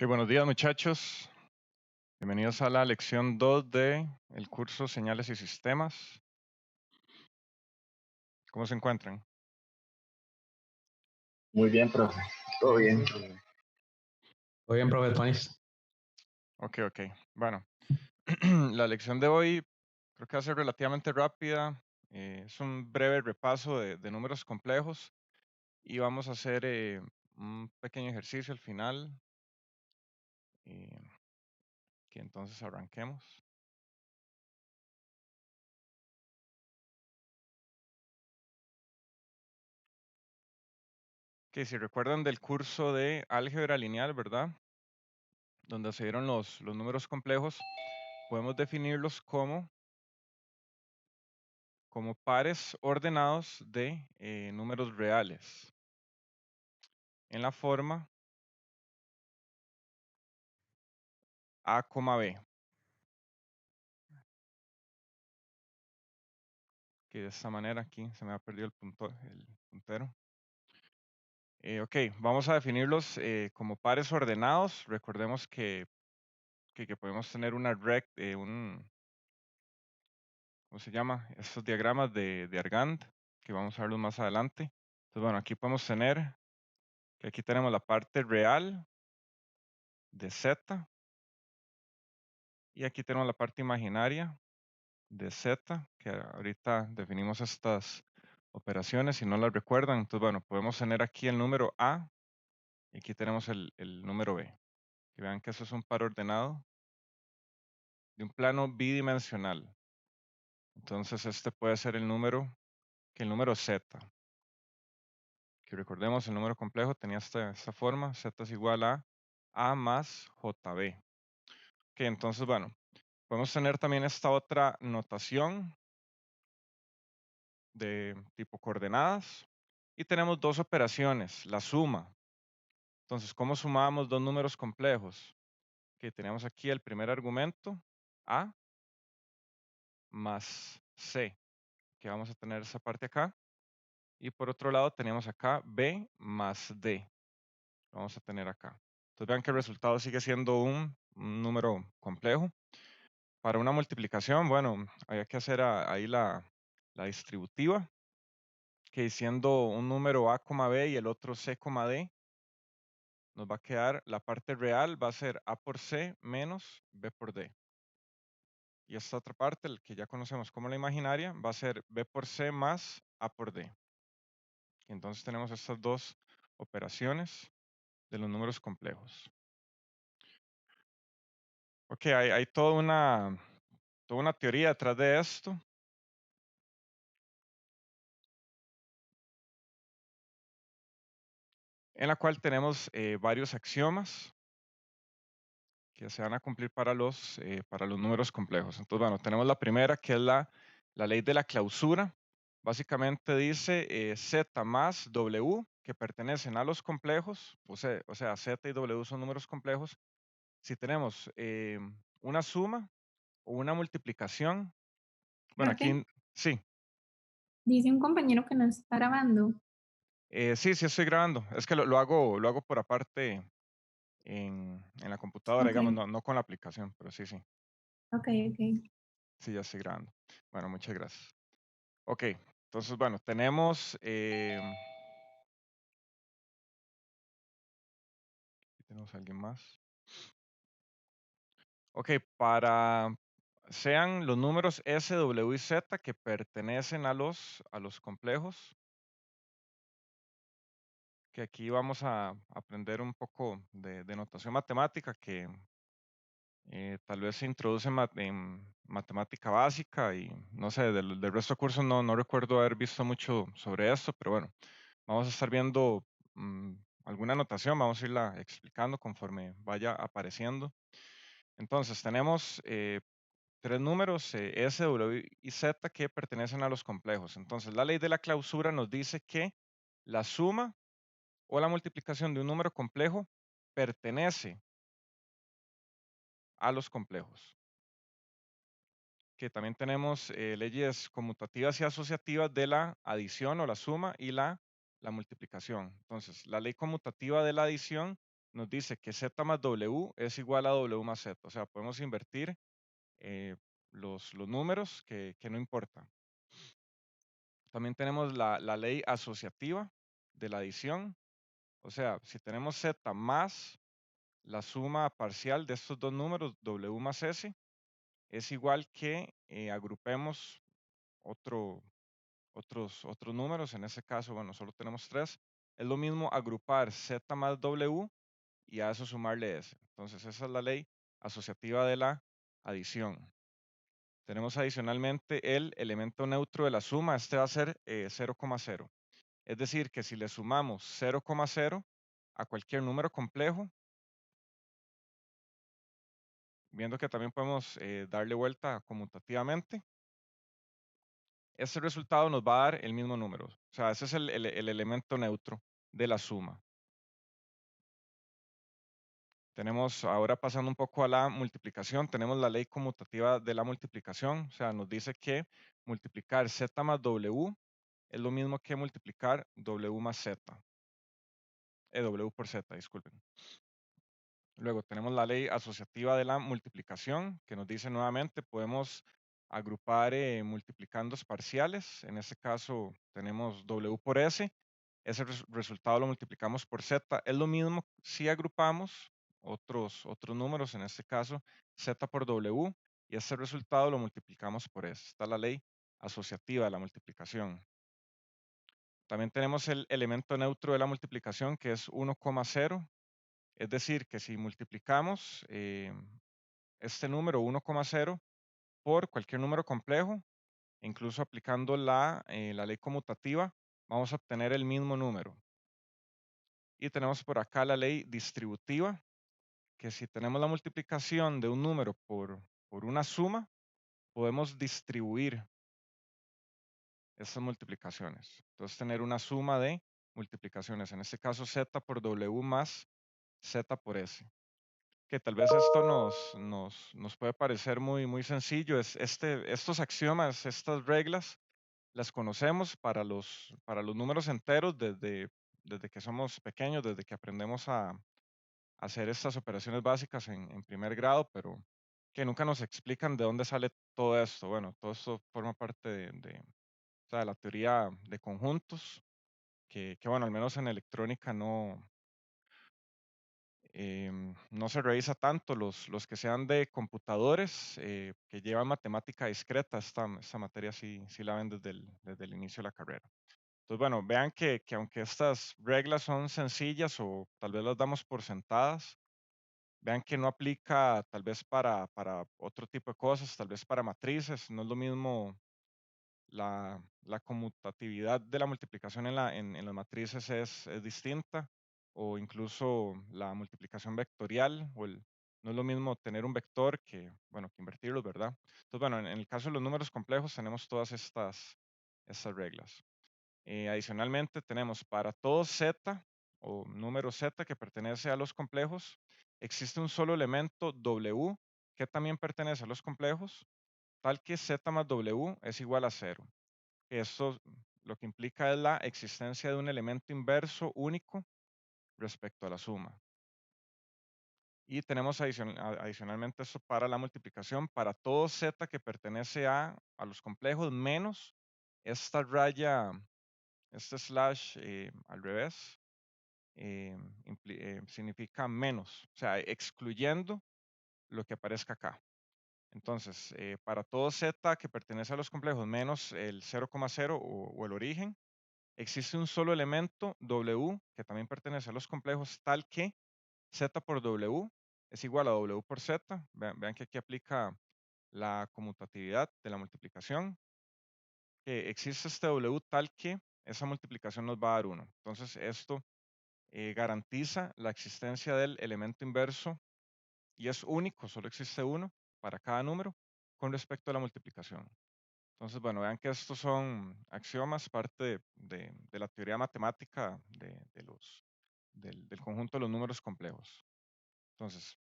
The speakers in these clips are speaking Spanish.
Ok, buenos días muchachos. Bienvenidos a la lección 2 de el curso Señales y Sistemas. ¿Cómo se encuentran? Muy bien, profe. Todo bien. Muy bien, profe Tonis. Ok. Bueno, la lección de hoy creo que va a ser relativamente rápida. Es un breve repaso de números complejos y vamos a hacer un pequeño ejercicio al final. Que entonces arranquemos. Que si recuerdan del curso de álgebra lineal, ¿verdad? Donde se dieron los números complejos, podemos definirlos como pares ordenados de números reales en la forma A, B, que de esta manera aquí se me ha perdido el puntero. Ok, vamos a definirlos como pares ordenados. Recordemos que podemos tener una ¿cómo se llama? Estos diagramas de Argand, que vamos a verlos más adelante. Entonces, bueno, aquí podemos tener que aquí tenemos la parte real de Z y aquí tenemos la parte imaginaria de Z, que ahorita definimos estas operaciones, si no las recuerdan. Entonces, bueno, podemos tener aquí el número A y aquí tenemos el número B. Que vean que eso es un par ordenado de un plano bidimensional. Entonces, este puede ser el número Z. Que recordemos, el número complejo tenía esta forma, Z es igual a A más JB. Ok, entonces, bueno, podemos tener también esta otra notación de tipo coordenadas y tenemos dos operaciones, la suma. Entonces, ¿cómo sumamos dos números complejos? Que tenemos aquí el primer argumento, A más C, que vamos a tener esa parte acá. Y por otro lado tenemos acá B más D, vamos a tener acá. Entonces vean que el resultado sigue siendo un número complejo. Para una multiplicación, bueno, hay que hacer ahí la distributiva, que siendo un número A, B y el otro C, D, nos va a quedar la parte real, va a ser A por C menos B por D. Y esta otra parte, el que ya conocemos como la imaginaria, va a ser B por C más A por D. Y entonces tenemos estas dos operaciones de los números complejos. Ok, hay toda una teoría detrás de esto. En la cual tenemos varios axiomas que se van a cumplir para los números complejos. Entonces, bueno, tenemos la primera, que es la ley de la clausura. Básicamente dice Z más W, que pertenecen a los complejos, o sea, Z y W son números complejos. Si tenemos una suma o una multiplicación, bueno, Profe, aquí sí, dice un compañero que no está grabando. sí estoy grabando. Es que lo hago por aparte en la computadora, Ok, digamos, no con la aplicación, pero sí. ok. Sí, ya estoy grabando. Bueno, muchas gracias. Ok, entonces, bueno, tenemos... aquí tenemos a alguien más. Ok, para... Sean los números S, W y Z que pertenecen a los complejos, que aquí vamos a aprender un poco de notación matemática que tal vez se introduce en matemática básica y no sé, del resto de cursos no recuerdo haber visto mucho sobre esto, pero bueno, vamos a estar viendo alguna notación, vamos a irla explicando conforme vaya apareciendo. Entonces, tenemos tres números, S, W y Z, que pertenecen a los complejos. Entonces, la ley de la clausura nos dice que la suma o la multiplicación de un número complejo pertenece a los complejos. Que también tenemos leyes conmutativas y asociativas de la adición o la suma y la multiplicación. Entonces, la ley conmutativa de la adición nos dice que Z más W es igual a W más Z. O sea, podemos invertir los números que no importa. También tenemos la ley asociativa de la adición. O sea, si tenemos Z más la suma parcial de estos dos números, W más S, es igual que agrupemos otros números. En este caso, bueno, solo tenemos 3. Es lo mismo agrupar Z más W y a eso sumarle S. Entonces, esa es la ley asociativa de la adición. Tenemos adicionalmente el elemento neutro de la suma. Este va a ser 0,0. Es decir, que si le sumamos 0,0 a cualquier número complejo, viendo que también podemos darle vuelta conmutativamente, este resultado nos va a dar el mismo número. O sea, ese es el elemento neutro de la suma. Tenemos, ahora pasando un poco a la multiplicación, tenemos la ley conmutativa de la multiplicación. O sea, nos dice que multiplicar Z más W es lo mismo que multiplicar W más Z. W por Z, disculpen. Luego tenemos la ley asociativa de la multiplicación, que nos dice nuevamente, podemos agrupar multiplicandos parciales. En este caso tenemos W por S. Ese resultado lo multiplicamos por Z. Es lo mismo si agrupamos otros números, en este caso Z por W, y ese resultado lo multiplicamos por S. Está la ley asociativa de la multiplicación. También tenemos el elemento neutro de la multiplicación, que es 1,0. Es decir, que si multiplicamos este número 1,0 por cualquier número complejo, incluso aplicando la ley conmutativa, vamos a obtener el mismo número. Y tenemos por acá la ley distributiva, que si tenemos la multiplicación de un número por una suma, podemos distribuir estas multiplicaciones. Entonces, tener una suma de multiplicaciones, en este caso Z por W más Z por S. Que tal vez esto nos puede parecer muy sencillo. Estos axiomas, estas reglas, las conocemos para los números enteros desde que somos pequeños, desde que aprendemos a hacer estas operaciones básicas en primer grado, pero que nunca nos explican de dónde sale todo esto. Bueno, todo esto forma parte o sea, de la teoría de conjuntos, que bueno, al menos en electrónica no se revisa tanto los que sean de computadores, que llevan matemática discreta. Esta materia sí la ven desde el inicio de la carrera. Entonces, bueno, vean que aunque estas reglas son sencillas o tal vez las damos por sentadas, vean que no aplica tal vez para otro tipo de cosas, tal vez para matrices. No es lo mismo la conmutatividad de la multiplicación en las matrices es distinta, o incluso la multiplicación vectorial, no es lo mismo tener un vector bueno, que invertirlo, ¿verdad? Entonces, bueno, en el caso de los números complejos tenemos todas estas reglas. Adicionalmente, tenemos para todo Z o número Z que pertenece a los complejos, existe un solo elemento W que también pertenece a los complejos, tal que Z más W es igual a 0. Esto lo que implica es la existencia de un elemento inverso único respecto a la suma. Y tenemos adicionalmente esto para la multiplicación, para todo Z que pertenece a los complejos, menos esta raya, este slash al revés, significa menos, o sea, excluyendo lo que aparezca acá. Entonces, para todo Z que pertenece a los complejos menos el 0,0 o el origen, existe un solo elemento W que también pertenece a los complejos, tal que Z por W es igual a W por Z. Vean que aquí aplica la conmutatividad de la multiplicación. Existe este W tal que esa multiplicación nos va a dar 1. Entonces, esto garantiza la existencia del elemento inverso y es único, solo existe uno para cada número con respecto a la multiplicación. Entonces, bueno, vean que estos son axiomas, parte de la teoría matemática del conjunto de los números complejos. Entonces,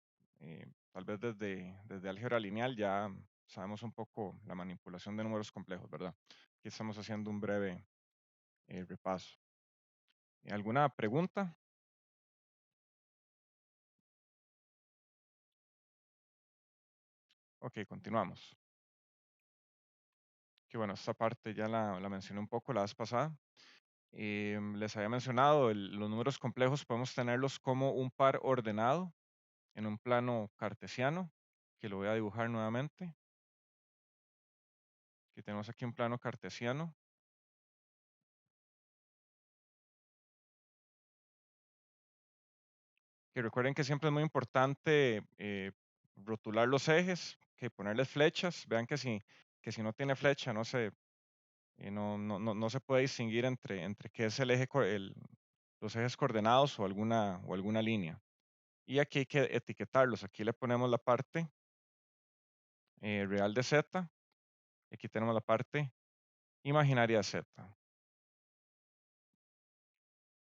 tal vez desde álgebra lineal ya sabemos un poco la manipulación de números complejos, ¿verdad? Aquí estamos haciendo un breve repaso. ¿Alguna pregunta? Ok, continuamos. Que bueno, esta parte ya la mencioné un poco la vez pasada. Les había mencionado, los números complejos podemos tenerlos como un par ordenado en un plano cartesiano, que lo voy a dibujar nuevamente. Que tenemos aquí un plano cartesiano. Que recuerden que siempre es muy importante rotular los ejes, que ponerles flechas. Vean que si no tiene flecha, no se puede distinguir entre qué es el eje, los ejes coordenados o alguna línea. Y aquí hay que etiquetarlos. Aquí le ponemos la parte real de Z. Y aquí tenemos la parte imaginaria de Z.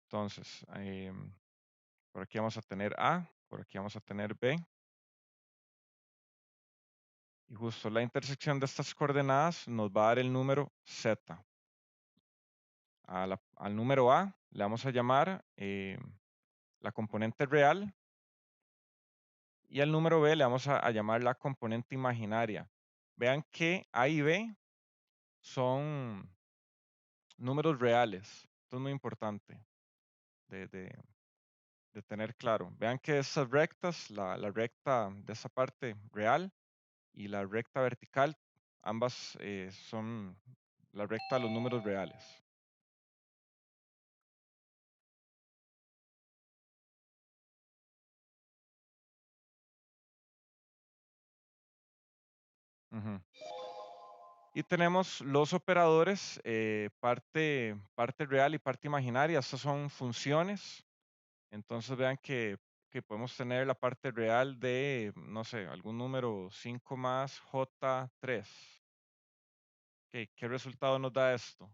Entonces, por aquí vamos a tener A, por aquí vamos a tener B. Y justo la intersección de estas coordenadas nos va a dar el número Z. Al número A le vamos a llamar la componente real y al número B le vamos a llamar la componente imaginaria. Vean que A y B son números reales. Esto es muy importante de, de- de tener claro. Vean que estas rectas, la recta de esa parte real y la recta vertical, ambas son la recta de los números reales. Ujú. Y tenemos los operadores, parte real y parte imaginaria. Estas son funciones. Entonces vean que podemos tener la parte real de, no sé, algún número 5 más J3. Ok, ¿qué resultado nos da esto?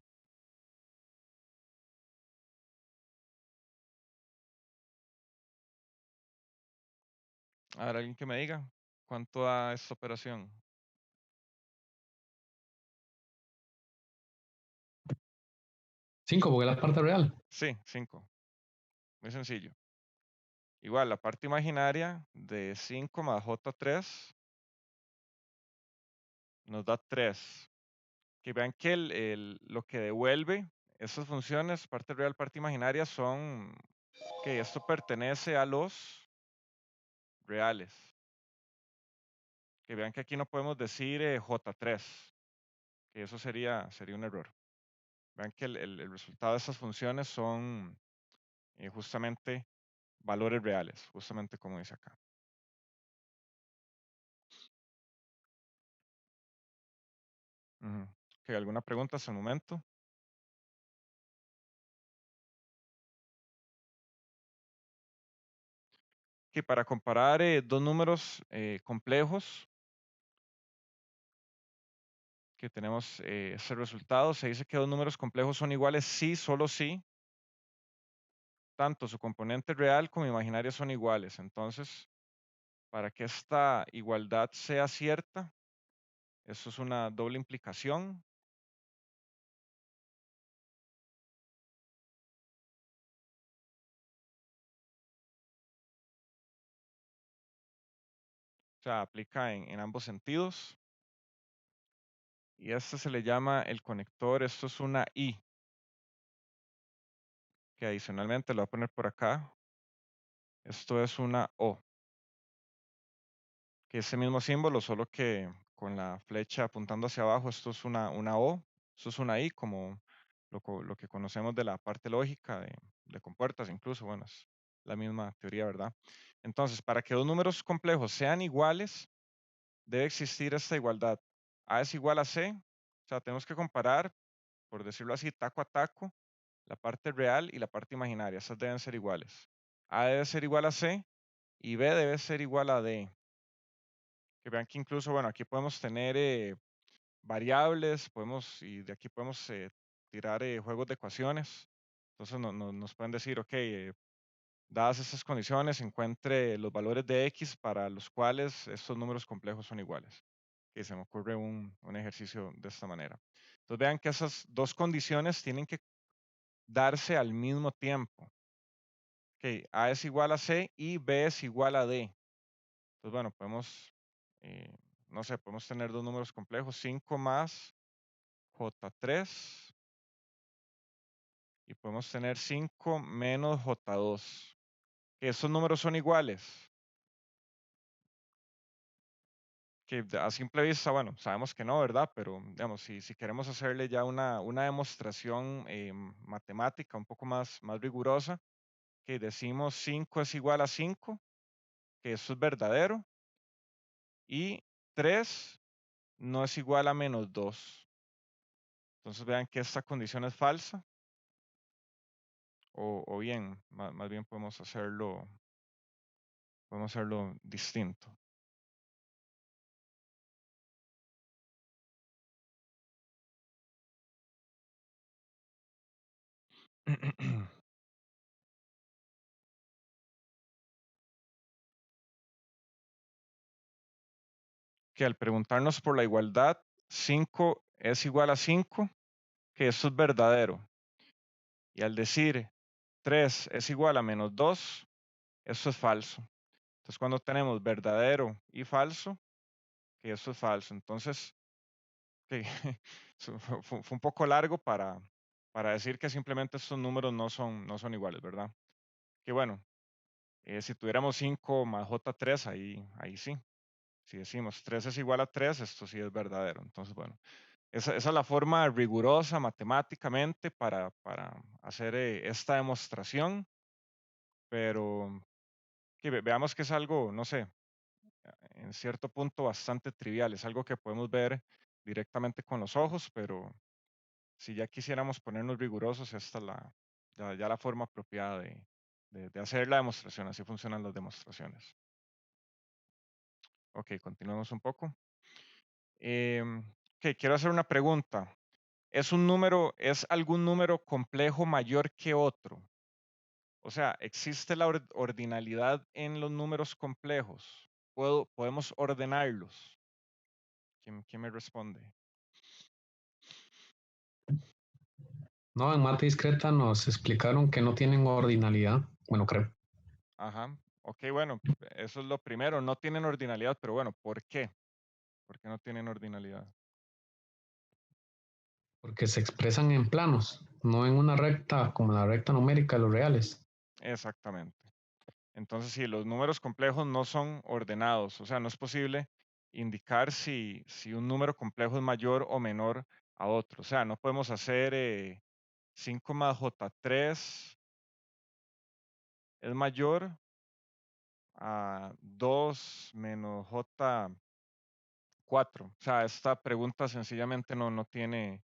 A ver, alguien que me diga cuánto da esta operación. 5, porque es la parte real. Sí, 5. Muy sencillo. Igual, la parte imaginaria de 5 más J3 nos da 3. Que vean que lo que devuelve estas funciones, parte real, parte imaginaria, son que esto pertenece a los reales. Que vean que aquí no podemos decir J3, que eso sería un error. Vean que el resultado de estas funciones son justamente valores reales, justamente como dice acá. Ujú. Ok, ¿alguna pregunta hasta el momento? Que para comparar dos números complejos, que tenemos ese resultado, se dice que dos números complejos son iguales si, solo si, tanto su componente real como imaginaria son iguales. Entonces, para que esta igualdad sea cierta, eso es una doble implicación. O sea, aplica en ambos sentidos. Y este se le llama el conector, esto es una I, que adicionalmente lo voy a poner por acá. Esto es una O, que es ese mismo símbolo, solo que con la flecha apuntando hacia abajo, esto es una O, esto es una I, como lo que conocemos de la parte lógica de compuertas, incluso, bueno, es la misma teoría, ¿verdad? Entonces, para que dos números complejos sean iguales, debe existir esta igualdad. A es igual a C, o sea, tenemos que comparar, por decirlo así, taco a taco, la parte real y la parte imaginaria. Esas deben ser iguales. A debe ser igual a C y B debe ser igual a D. Que vean que incluso, bueno, aquí podemos tener variables, y de aquí podemos tirar juegos de ecuaciones. Entonces nos pueden decir, ok, dadas estas condiciones, encuentre los valores de X para los cuales estos números complejos son iguales. Que se me ocurre un ejercicio de esta manera. Entonces vean que esas dos condiciones tienen que darse al mismo tiempo. Ok, A es igual a C y B es igual a D. Entonces, bueno, podemos no sé, podemos tener dos números complejos, 5 más J3 y podemos tener 5 menos J2. Que esos números son iguales. Que a simple vista, bueno, sabemos que no, ¿verdad? Pero, digamos, si queremos hacerle ya una demostración matemática un poco más rigurosa, que decimos 5 es igual a 5, que eso es verdadero, y 3 no es igual a menos 2. Entonces vean que esta condición es falsa, o bien, más bien podemos hacerlo distinto. Que al preguntarnos por la igualdad, 5 es igual a 5, que eso es verdadero. Y al decir 3 es igual a menos 2, eso es falso. Entonces cuando tenemos verdadero y falso, que eso es falso. Entonces, que fue un poco largo para decir que simplemente estos números no son iguales, ¿verdad? Que bueno, si tuviéramos 5 más J3, ahí sí. Si decimos 3 es igual a 3, esto sí es verdadero. Entonces, bueno, esa es la forma rigurosa matemáticamente para hacer esta demostración, pero que veamos que es algo, no sé, en cierto punto bastante trivial, es algo que podemos ver directamente con los ojos, pero si ya quisiéramos ponernos rigurosos, esta es ya la forma apropiada de hacer la demostración, así funcionan las demostraciones. Ok, continuemos un poco. Ok, quiero hacer una pregunta. ¿Es algún número complejo mayor que otro? O sea, ¿existe la ordinalidad en los números complejos? ¿Podemos ordenarlos? ¿Quién me responde? No, en mate discreta nos explicaron que no tienen ordinalidad. Bueno, creo. Ajá. Ok, bueno, eso es lo primero. No tienen ordinalidad, pero bueno, ¿por qué? ¿Por qué no tienen ordinalidad? Porque se expresan en planos, no en una recta como la recta numérica de los reales. Exactamente. Entonces, si los números complejos no son ordenados, o sea, no es posible indicar si un número complejo es mayor o menor a otro. O sea, no podemos hacer 5 más J3 es mayor a 2 menos J4. O sea, esta pregunta sencillamente no tiene,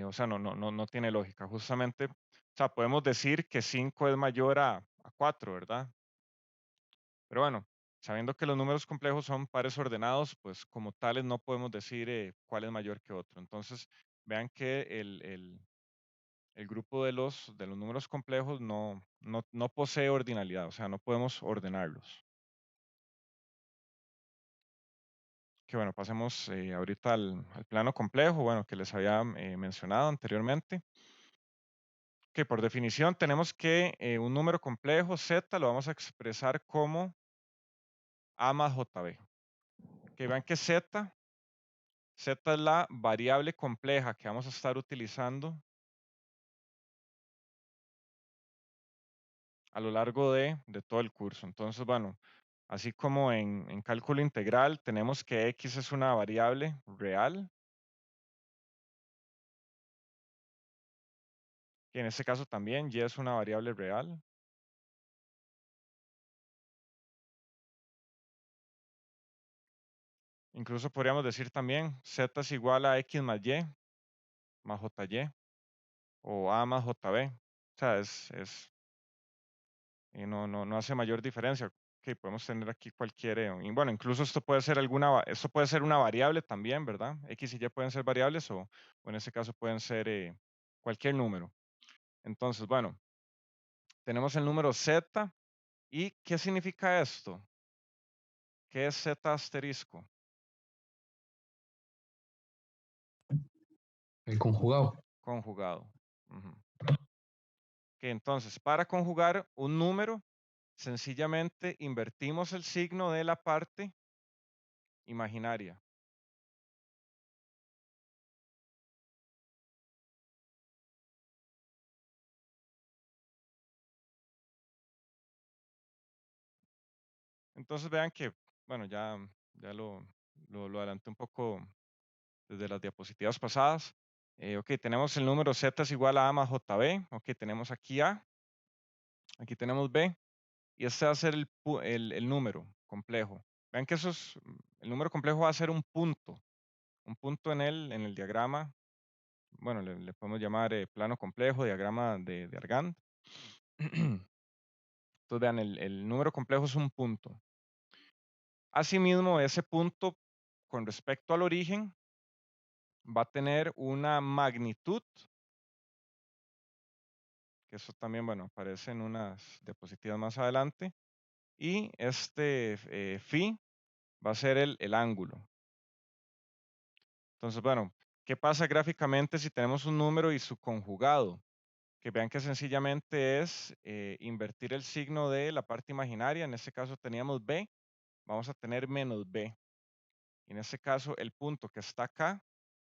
o sea, no tiene lógica. Justamente, o sea, podemos decir que 5 es mayor a 4, ¿verdad? Pero bueno, sabiendo que los números complejos son pares ordenados, pues como tales no podemos decir cuál es mayor que otro. Entonces, vean que el grupo de los números complejos no posee ordinalidad, o sea, no podemos ordenarlos. Que bueno, pasemos ahorita al plano complejo, bueno, que les había mencionado anteriormente. Que por definición tenemos que un número complejo z lo vamos a expresar como a más jb. Que vean que z es la variable compleja que vamos a estar utilizando a lo largo de todo el curso. Entonces, bueno, así como en cálculo integral tenemos que x es una variable real, y en este caso también y es una variable real. Incluso podríamos decir también z es igual a x más y más jy o a más jb. O sea, no hace mayor diferencia. Que podemos tener aquí cualquier, y bueno, incluso esto puede ser esto puede ser una variable también, ¿verdad? X y Y pueden ser variables o en este caso pueden ser cualquier número. Entonces, bueno, tenemos el número z y ¿qué significa esto? ¿Qué es z asterisco? El conjugado. Conjugado. Ujú. Que entonces, para conjugar un número, sencillamente invertimos el signo de la parte imaginaria. Entonces vean que, bueno, ya lo adelanté un poco desde las diapositivas pasadas. Ok, tenemos el número Z es igual a más JB. Ok, tenemos aquí A, aquí tenemos B, y este va a ser el número complejo. Vean que el número complejo va a ser un punto en el diagrama. Bueno, le podemos llamar plano complejo, diagrama de Argand. Entonces vean, el número complejo es un punto. Asimismo, ese punto con respecto al origen va a tener una magnitud, que eso también, bueno, aparece en unas diapositivas más adelante, y este phi va a ser el ángulo. Entonces, bueno, ¿qué pasa gráficamente si tenemos un número y su conjugado? Que vean que sencillamente es invertir el signo de la parte imaginaria. En este caso teníamos b, vamos a tener menos b. En este caso, el punto que está acá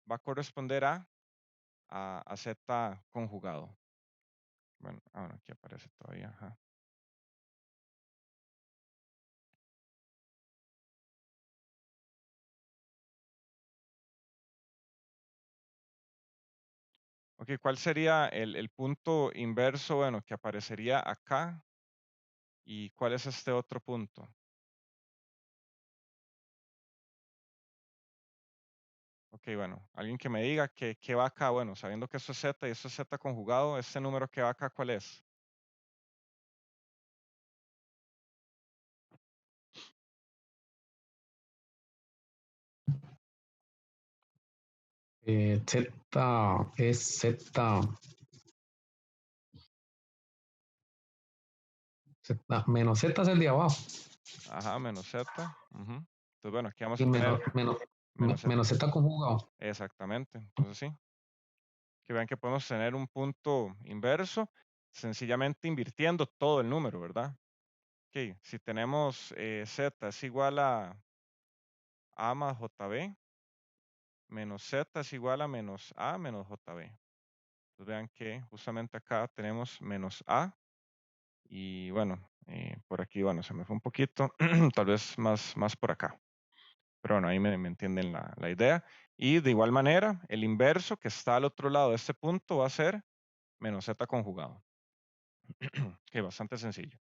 va a corresponder a z conjugado. Bueno, aquí aparece todavía. Ajá. Ok, ¿cuál sería el punto inverso, bueno, que aparecería acá? ¿Y cuál es este otro punto? Ok, bueno, alguien que me diga qué va acá, bueno, sabiendo que esto es z y esto es z conjugado, este número que va acá, ¿cuál es? Z es menos Z es el de abajo. Ajá, menos z. Ujú. Entonces, bueno, aquí vamos Y a tener menos z. menos Z conjugado. Exactamente. Entonces, sí. Que vean que podemos tener un punto inverso, sencillamente invirtiendo todo el número, ¿verdad? Ok, si tenemos z es igual a más jb, menos z es igual a menos a menos jb. Entonces vean que justamente acá tenemos menos a y bueno, por aquí, bueno, se me fue un poquito, tal vez más por acá. Pero bueno, ahí me entienden la idea. Y de igual manera, el inverso que está al otro lado de este punto va a ser menos z conjugado. Que bastante sencillo.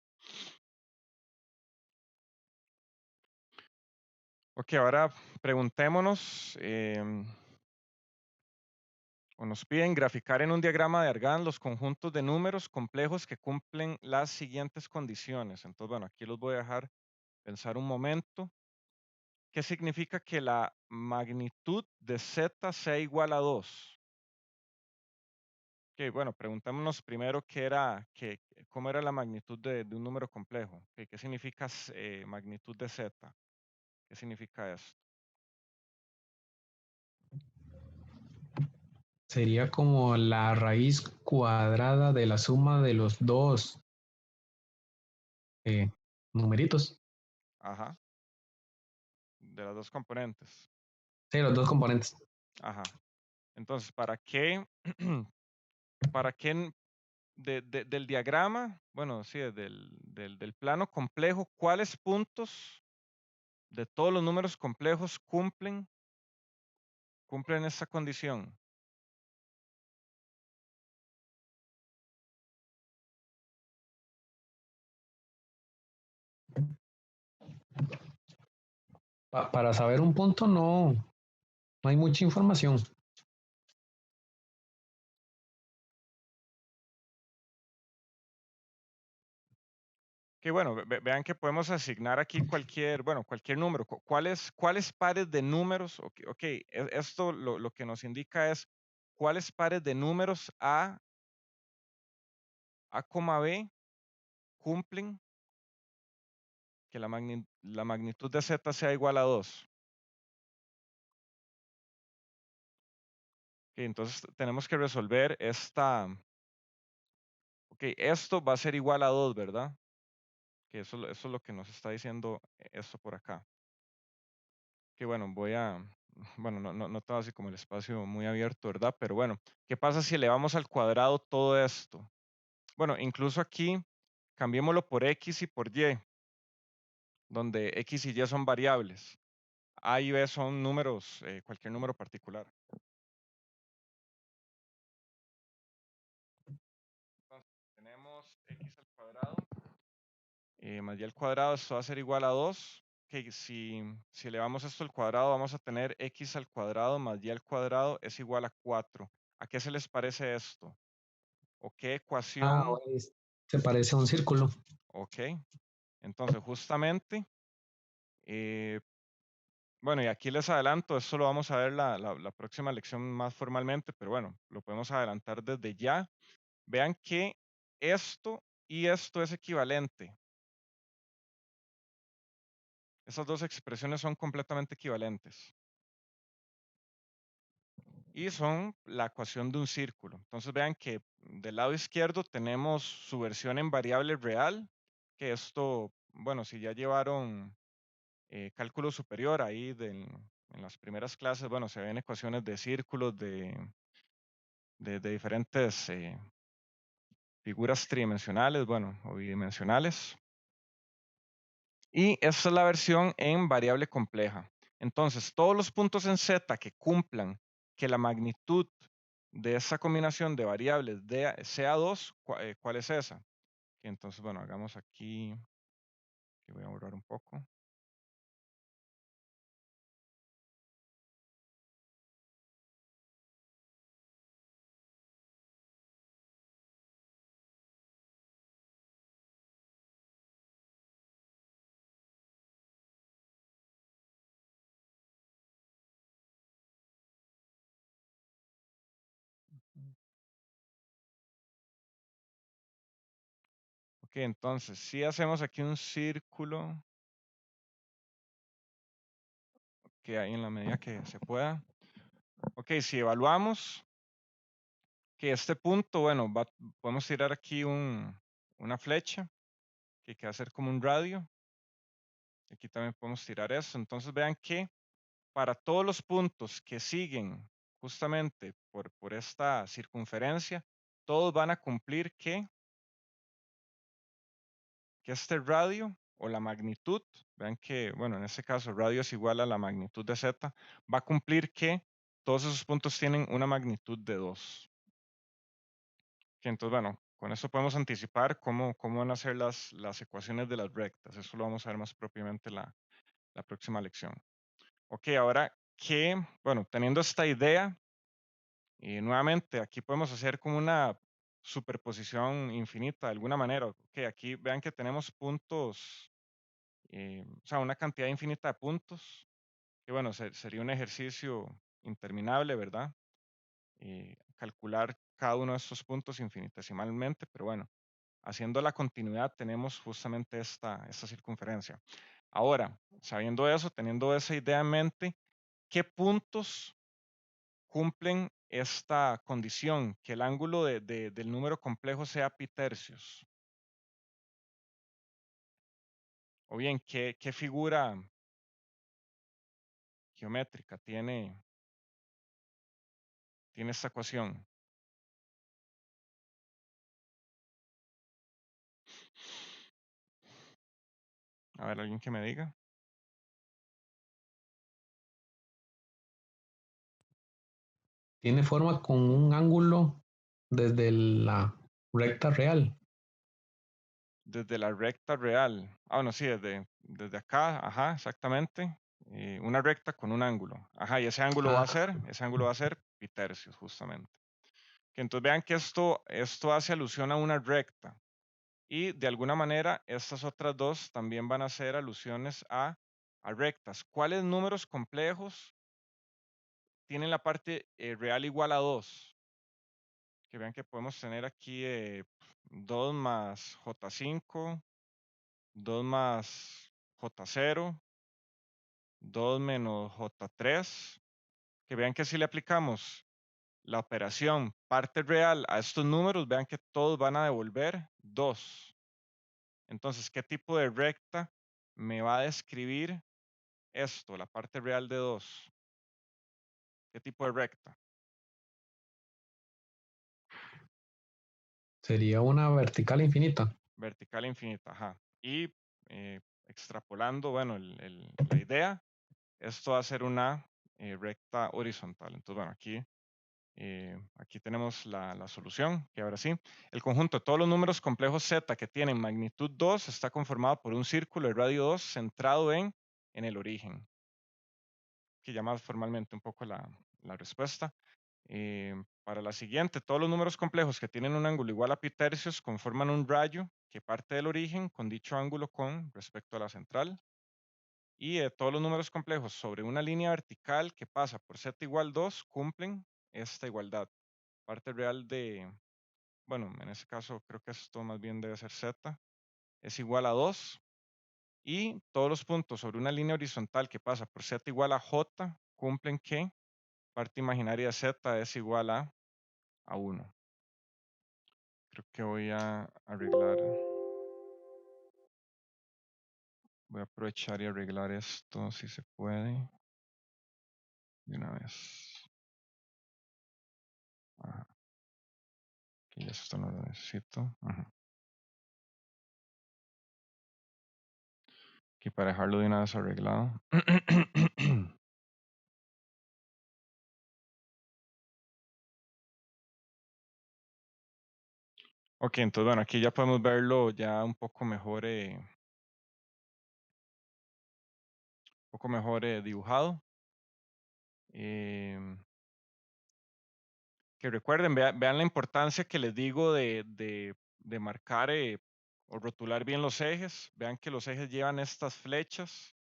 Ok, ahora preguntémonos, o nos piden graficar en un diagrama de Argand los conjuntos de números complejos que cumplen las siguientes condiciones. Entonces, bueno, aquí los voy a dejar pensar un momento. ¿Qué significa que la magnitud de z sea igual a 2? Ok, bueno, preguntémonos primero cómo era la magnitud de un número complejo. Ok, ¿qué significa magnitud de z? ¿Qué significa esto? Sería como la raíz cuadrada de la suma de los dos numeritos. Ajá, de las dos componentes. Sí, los dos componentes. Ajá. Entonces, para qué del diagrama, bueno, sí, del plano complejo, cuáles puntos de todos los números complejos cumplen esta condición? Para saber un punto no hay mucha información. Que bueno, vean que podemos asignar aquí cualquier número. ¿Cuáles pares de números? Ok, esto lo que nos indica es cuáles pares de números A, B cumplen que la magnitud de z sea igual a 2. Ok, entonces tenemos que resolver ok, esto va a ser igual a 2, ¿verdad? Que eso es lo que nos está diciendo esto por acá. que bueno, bueno, no todo así como el espacio muy abierto, ¿verdad? Pero bueno, ¿qué pasa si elevamos al cuadrado todo esto? Bueno, incluso aquí cambiémoslo por X y por Y, donde X y Y son variables. A y B son números, cualquier número particular. Entonces, tenemos X al cuadrado más Y al cuadrado, esto va a ser igual a 2. Que si elevamos esto al cuadrado, vamos a tener X al cuadrado más Y al cuadrado es igual a 4. ¿A qué se les parece esto? ¿O qué ecuación? Se parece a un círculo. Ok. Entonces, justamente, eh, bueno, y aquí les adelanto, esto lo vamos a ver la próxima lección más formalmente, pero bueno, lo podemos adelantar desde ya. Vean que esto y esto es equivalente. Esas dos expresiones son completamente equivalentes. Y son la ecuación de un círculo. Entonces vean que del lado izquierdo tenemos su versión en variable real, que esto, bueno, si ya llevaron cálculo superior ahí en las primeras clases, bueno, se ven ecuaciones de círculos de diferentes figuras tridimensionales, bueno, o bidimensionales. Y esta es la versión en variable compleja. Entonces, todos los puntos en Z que cumplan que la magnitud de esa combinación de variables sea 2, ¿cuál es esa? Entonces, bueno, hagamos aquí, que voy a borrar un poco. Ok, entonces, si hacemos aquí un círculo que hay en la medida que se pueda. Ok, si evaluamos que este punto, bueno, podemos tirar aquí una flecha que va a ser como un radio. Aquí también podemos tirar eso. Entonces vean que para todos los puntos que siguen justamente por esta circunferencia, todos van a cumplir que este radio o la magnitud, vean que, bueno, en este caso radio es igual a la magnitud de z, va a cumplir que todos esos puntos tienen una magnitud de 2. Entonces, bueno, con eso podemos anticipar cómo van a ser las ecuaciones de las rectas. Eso lo vamos a ver más propiamente la próxima lección. Ok, ahora que, bueno, teniendo esta idea, nuevamente aquí podemos hacer como una superposición infinita de alguna manera. Ok, aquí vean que tenemos puntos, o sea, una cantidad infinita de puntos, que bueno, sería un ejercicio interminable, ¿verdad? Calcular cada uno de estos puntos infinitesimalmente, pero bueno, haciendo la continuidad tenemos justamente esta circunferencia. Ahora, sabiendo eso, teniendo esa idea en mente, ¿qué puntos cumplen esta condición, que el ángulo del número complejo sea pi tercios? O bien, ¿qué figura geométrica tiene esta ecuación? A ver, alguien que me diga. Tiene forma con un ángulo desde la recta real. Desde la recta real. Ah, bueno, sí, desde acá, ajá, exactamente. Una recta con un ángulo. Ajá, y ese ángulo va a ser pi tercios, justamente. Que entonces vean que esto hace alusión a una recta. Y de alguna manera, estas otras dos también van a hacer alusiones a rectas. ¿Cuáles números complejos tienen la parte real igual a 2? Que vean que podemos tener aquí 2 más J5, 2 más J0, 2 menos J3. Que vean que si le aplicamos la operación parte real a estos números, vean que todos van a devolver 2. Entonces, ¿qué tipo de recta me va a describir esto, la parte real de 2, ¿qué tipo de recta? Sería una vertical infinita. Vertical infinita, ajá. Y extrapolando, bueno, la idea, esto va a ser una recta horizontal. Entonces, bueno, aquí tenemos la solución, que ahora sí. El conjunto de todos los números complejos z que tienen magnitud 2 está conformado por un círculo de radio 2 centrado en el origen. Que llama formalmente un poco la respuesta. Para la siguiente, todos los números complejos que tienen un ángulo igual a pi tercios conforman un rayo que parte del origen con dicho ángulo con respecto a la central. Y todos los números complejos sobre una línea vertical que pasa por z igual 2 cumplen esta igualdad. Parte real de, bueno, en este caso creo que esto más bien debe ser z, es igual a 2. Y todos los puntos sobre una línea horizontal que pasa por z igual a j cumplen que parte imaginaria de z es igual a 1. Creo que voy a arreglar. Voy a aprovechar y arreglar esto si se puede. De una vez. Ajá. Aquí ya esto no lo necesito. Ajá. Aquí para dejarlo de una vez arreglado. Ok, entonces bueno, aquí ya podemos verlo ya un poco mejor, dibujado. Que recuerden, vean la importancia que les digo de marcar o rotular bien los ejes. Vean que los ejes llevan estas flechas.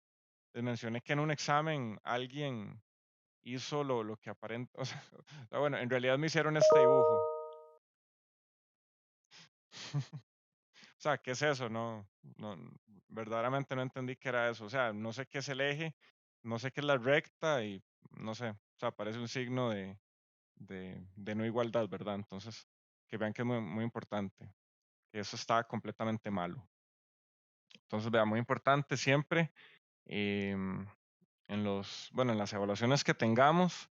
Les mencioné que en un examen alguien hizo lo que aparenta, o sea, bueno, en realidad me hicieron este dibujo. O sea, ¿qué es eso? No, verdaderamente no entendí qué era eso. O sea, no sé qué es el eje, no sé qué es la recta y no sé. O sea, parece un signo de no igualdad, ¿verdad? Entonces, que vean que es muy, muy importante, que eso está completamente malo. Entonces, vean, muy importante siempre em, en las evaluaciones que tengamos,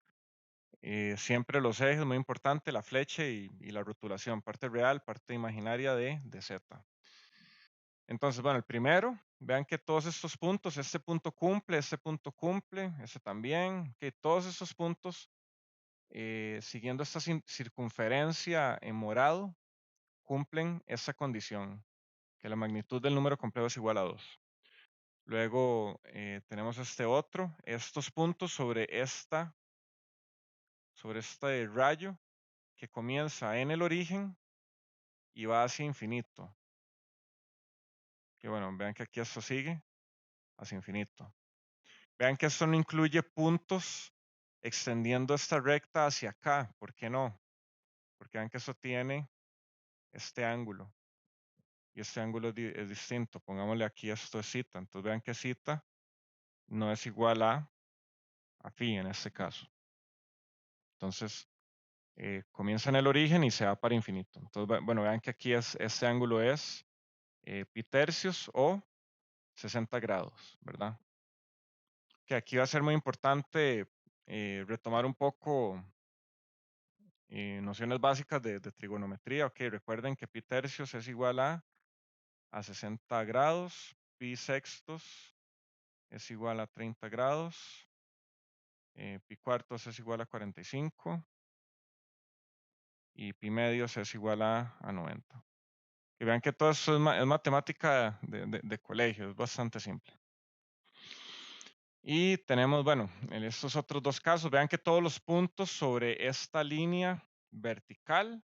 siempre los ejes, muy importante, la flecha y la rotulación, parte real, parte imaginaria de z. Entonces, bueno, el primero, vean que todos estos puntos, este punto cumple, este también, que todos estos puntos, siguiendo esta circunferencia en morado, cumplen esa condición, que la magnitud del número complejo es igual a 2. Luego tenemos este otro, estos puntos sobre este rayo que comienza en el origen y va hacia infinito. Que bueno, vean que aquí esto sigue hacia infinito. Vean que esto no incluye puntos extendiendo esta recta hacia acá. ¿Por qué no? Porque vean que esto tiene este ángulo. Y este ángulo es distinto. Pongámosle aquí esto es zeta. Entonces vean que zeta no es igual a phi en este caso. Entonces comienza en el origen y se va para infinito. Entonces, bueno, vean que aquí este ángulo es pi tercios o 60 grados, ¿verdad? Que aquí va a ser muy importante retomar un poco nociones básicas de trigonometría. Ok, recuerden que pi tercios es igual a 60 grados, pi sextos es igual a 30 grados, pi cuartos es igual a 45 y pi medios es igual a 90. Y vean que todo eso es matemática de colegio, es bastante simple. Y tenemos, bueno, en estos otros dos casos, vean que todos los puntos sobre esta línea vertical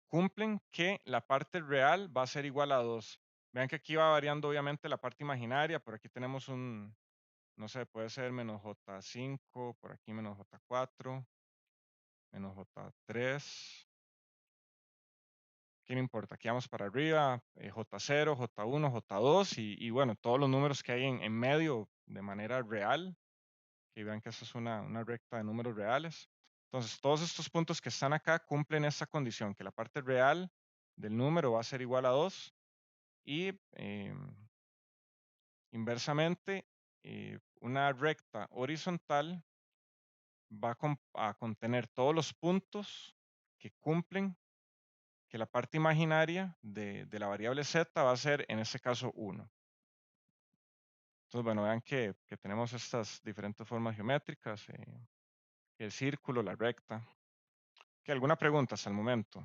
cumplen que la parte real va a ser igual a 2. Vean que aquí va variando obviamente la parte imaginaria, por aquí tenemos no sé, puede ser menos J5, por aquí menos J4, menos J3. Aquí no importa, aquí vamos para arriba, J0, J1, J2 y bueno, todos los números que hay en medio de manera real, que vean que eso es una recta de números reales. Entonces, todos estos puntos que están acá cumplen esta condición, que la parte real del número va a ser igual a 2 y Inversamente, una recta horizontal va a contener todos los puntos que cumplen, que la parte imaginaria de la variable z va a ser, en este caso, 1. Entonces, bueno, vean que tenemos estas diferentes formas geométricas, el círculo, la recta. ¿Alguna pregunta hasta el momento?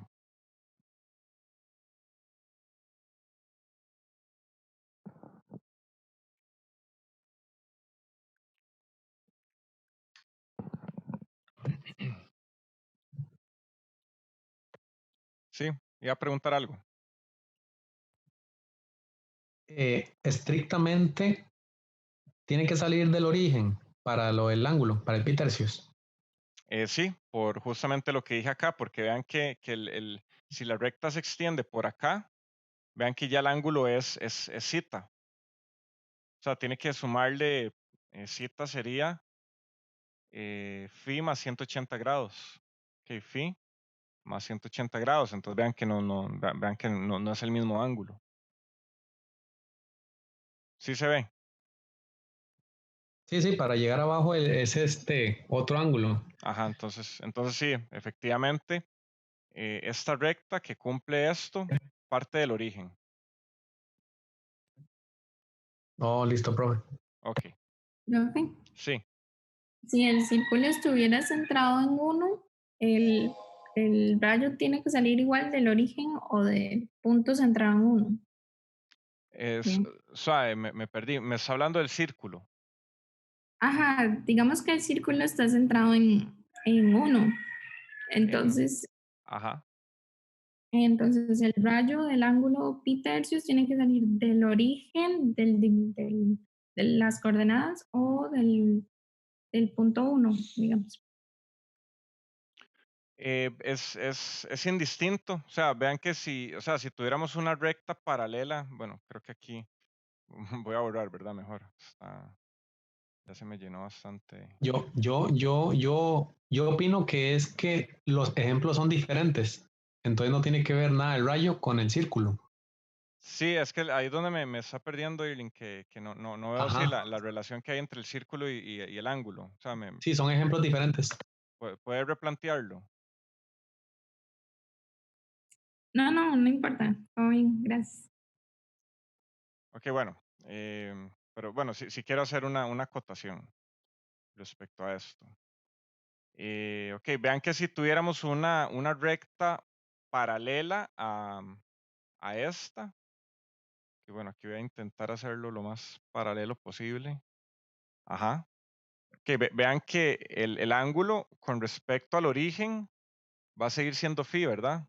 Sí, iba a preguntar algo. Estrictamente tiene que salir del origen para lo del ángulo, para el pi tercios. Sí, por justamente lo que dije acá, porque vean que si la recta se extiende por acá, vean que ya el ángulo es zeta. O sea, tiene que sumarle, zeta sería phi más 180 grados. Ok, phi más 180 grados. Entonces vean que vean que no es el mismo ángulo. ¿Sí se ve? Sí, para llegar abajo es este otro ángulo. Ajá, entonces sí, efectivamente, esta recta que cumple esto parte del origen. Oh, listo, profe. Ok, Profe, sí. si el círculo estuviera centrado en 1, el, el rayo tiene que salir igual del origen o del punto centrado en 1. Bien. Suave, me perdí. Me está hablando del círculo. Ajá, digamos que el círculo está centrado en 1. En, Entonces, ajá. entonces el rayo del ángulo pi tercios tiene que salir del origen de las coordenadas o del punto 1, digamos. Es indistinto. O sea, vean que si tuviéramos una recta paralela, bueno, creo que aquí voy a borrar, ¿verdad? Mejor. Ya se me llenó bastante. Yo opino que es que los ejemplos son diferentes. Entonces no tiene que ver nada el rayo con el círculo. Sí, es que ahí es donde me está perdiendo, Irving, que no veo si Ajá. la relación que hay entre el círculo y el ángulo. O sea, Sí, son ejemplos diferentes. puede replantearlo. No importa. Todo bien, gracias. Ok, bueno. Pero bueno, si quiero hacer una acotación respecto a esto. Ok, vean que si tuviéramos una recta paralela a esta, que bueno, aquí voy a intentar hacerlo lo más paralelo posible. Ajá. Que vean que el ángulo con respecto al origen va a seguir siendo phi, ¿verdad?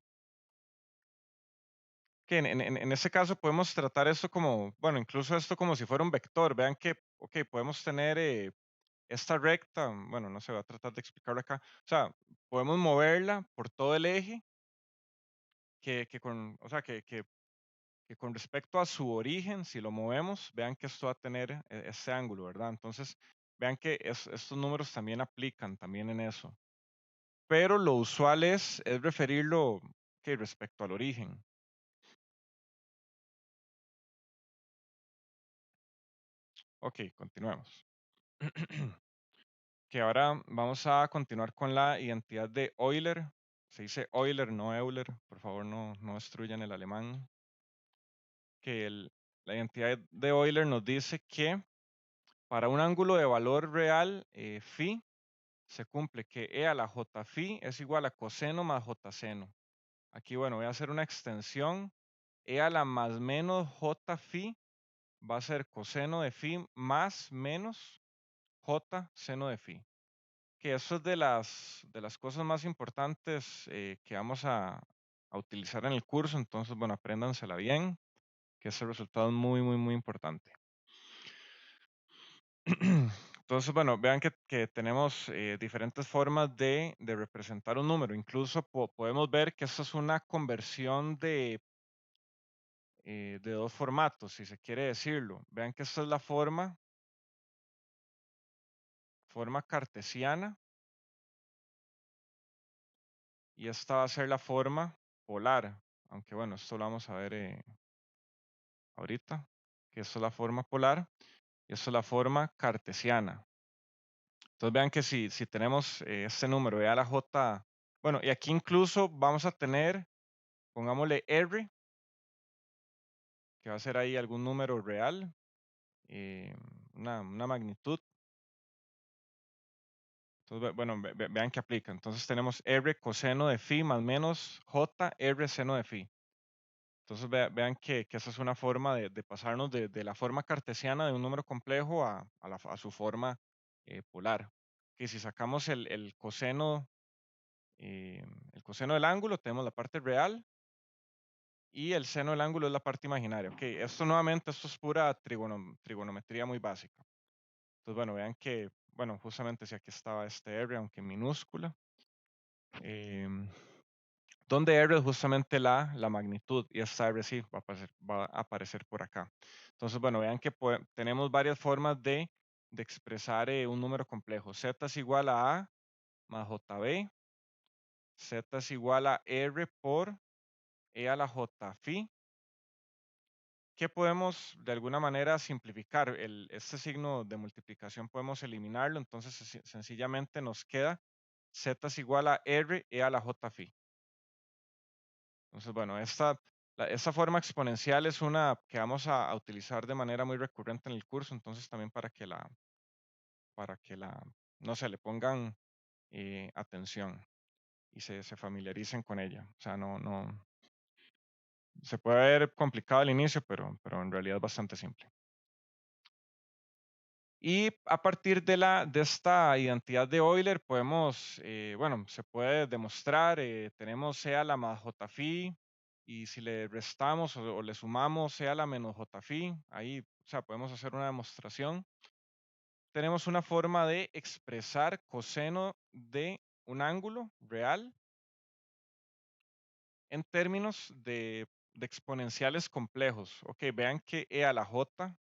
Que en este caso podemos tratar esto como, bueno, incluso esto como si fuera un vector. Vean que, ok, podemos tener esta recta, bueno, no sé, voy a tratar de explicarlo acá. O sea, podemos moverla por todo el eje o sea, que con respecto a su origen, si lo movemos, vean que esto va a tener este ángulo, ¿verdad? Entonces, vean que estos números también aplican también en eso. Pero lo usual es referirlo que respecto al origen. Ok, continuemos. Que ahora vamos a continuar con la identidad de Euler. Se dice Euler, no Euler. Por favor, no destruyan el alemán. Que la identidad de Euler nos dice que para un ángulo de valor real, phi, se cumple que e a la j phi es igual a coseno más j seno. Aquí, bueno, voy a hacer una extensión. E a la más menos j phi va a ser coseno de phi más menos j seno de phi. Que eso es de las cosas más importantes que vamos a utilizar en el curso. Entonces, bueno, apréndansela bien, que ese resultado es muy, muy, muy importante. Entonces, bueno, vean que tenemos diferentes formas de representar un número. Incluso podemos ver que esto es una conversión de dos formatos, si se quiere decirlo. Vean que esta es la forma cartesiana, y esta va a ser la forma polar. Aunque bueno, esto lo vamos a ver ahorita. que esto es la forma polar, y esto es la forma cartesiana. Entonces vean que si tenemos este número, e a la j, bueno, y aquí incluso vamos a tener, pongámosle r, que va a ser ahí algún número real, una magnitud. Entonces, bueno, vean que aplica. Entonces tenemos r coseno de phi más menos j r seno de phi. Entonces vean que esa es una forma de pasarnos de la forma cartesiana de un número complejo a su forma polar. Que si sacamos el coseno del ángulo, tenemos la parte real y el seno del ángulo es la parte imaginaria. Ok, esto nuevamente, esto es pura trigonometría muy básica. Entonces, bueno, vean que, bueno, justamente si aquí estaba este R, aunque en minúscula, donde R es justamente la magnitud y esta R sí va a aparecer por acá. Entonces, bueno, vean que tenemos varias formas de expresar un número complejo. Z es igual a más JB, Z es igual a R por E a la J phi, que podemos de alguna manera simplificar. Este signo de multiplicación podemos eliminarlo, entonces sencillamente nos queda Z es igual a R E a la J phi. Entonces, bueno, esta forma exponencial es una que vamos a utilizar de manera muy recurrente en el curso, entonces también para que no se le pongan atención y se familiaricen con ella. O sea, no, se puede ver complicado al inicio, pero en realidad es bastante simple. Y a partir de esta identidad de Euler podemos, bueno, se puede demostrar, tenemos C a la más J phi, y si le restamos o le sumamos C a la menos J phi, ahí, o sea, podemos hacer una demostración. Tenemos una forma de expresar coseno de un ángulo real en términos de exponenciales complejos. Ok, vean que E a la J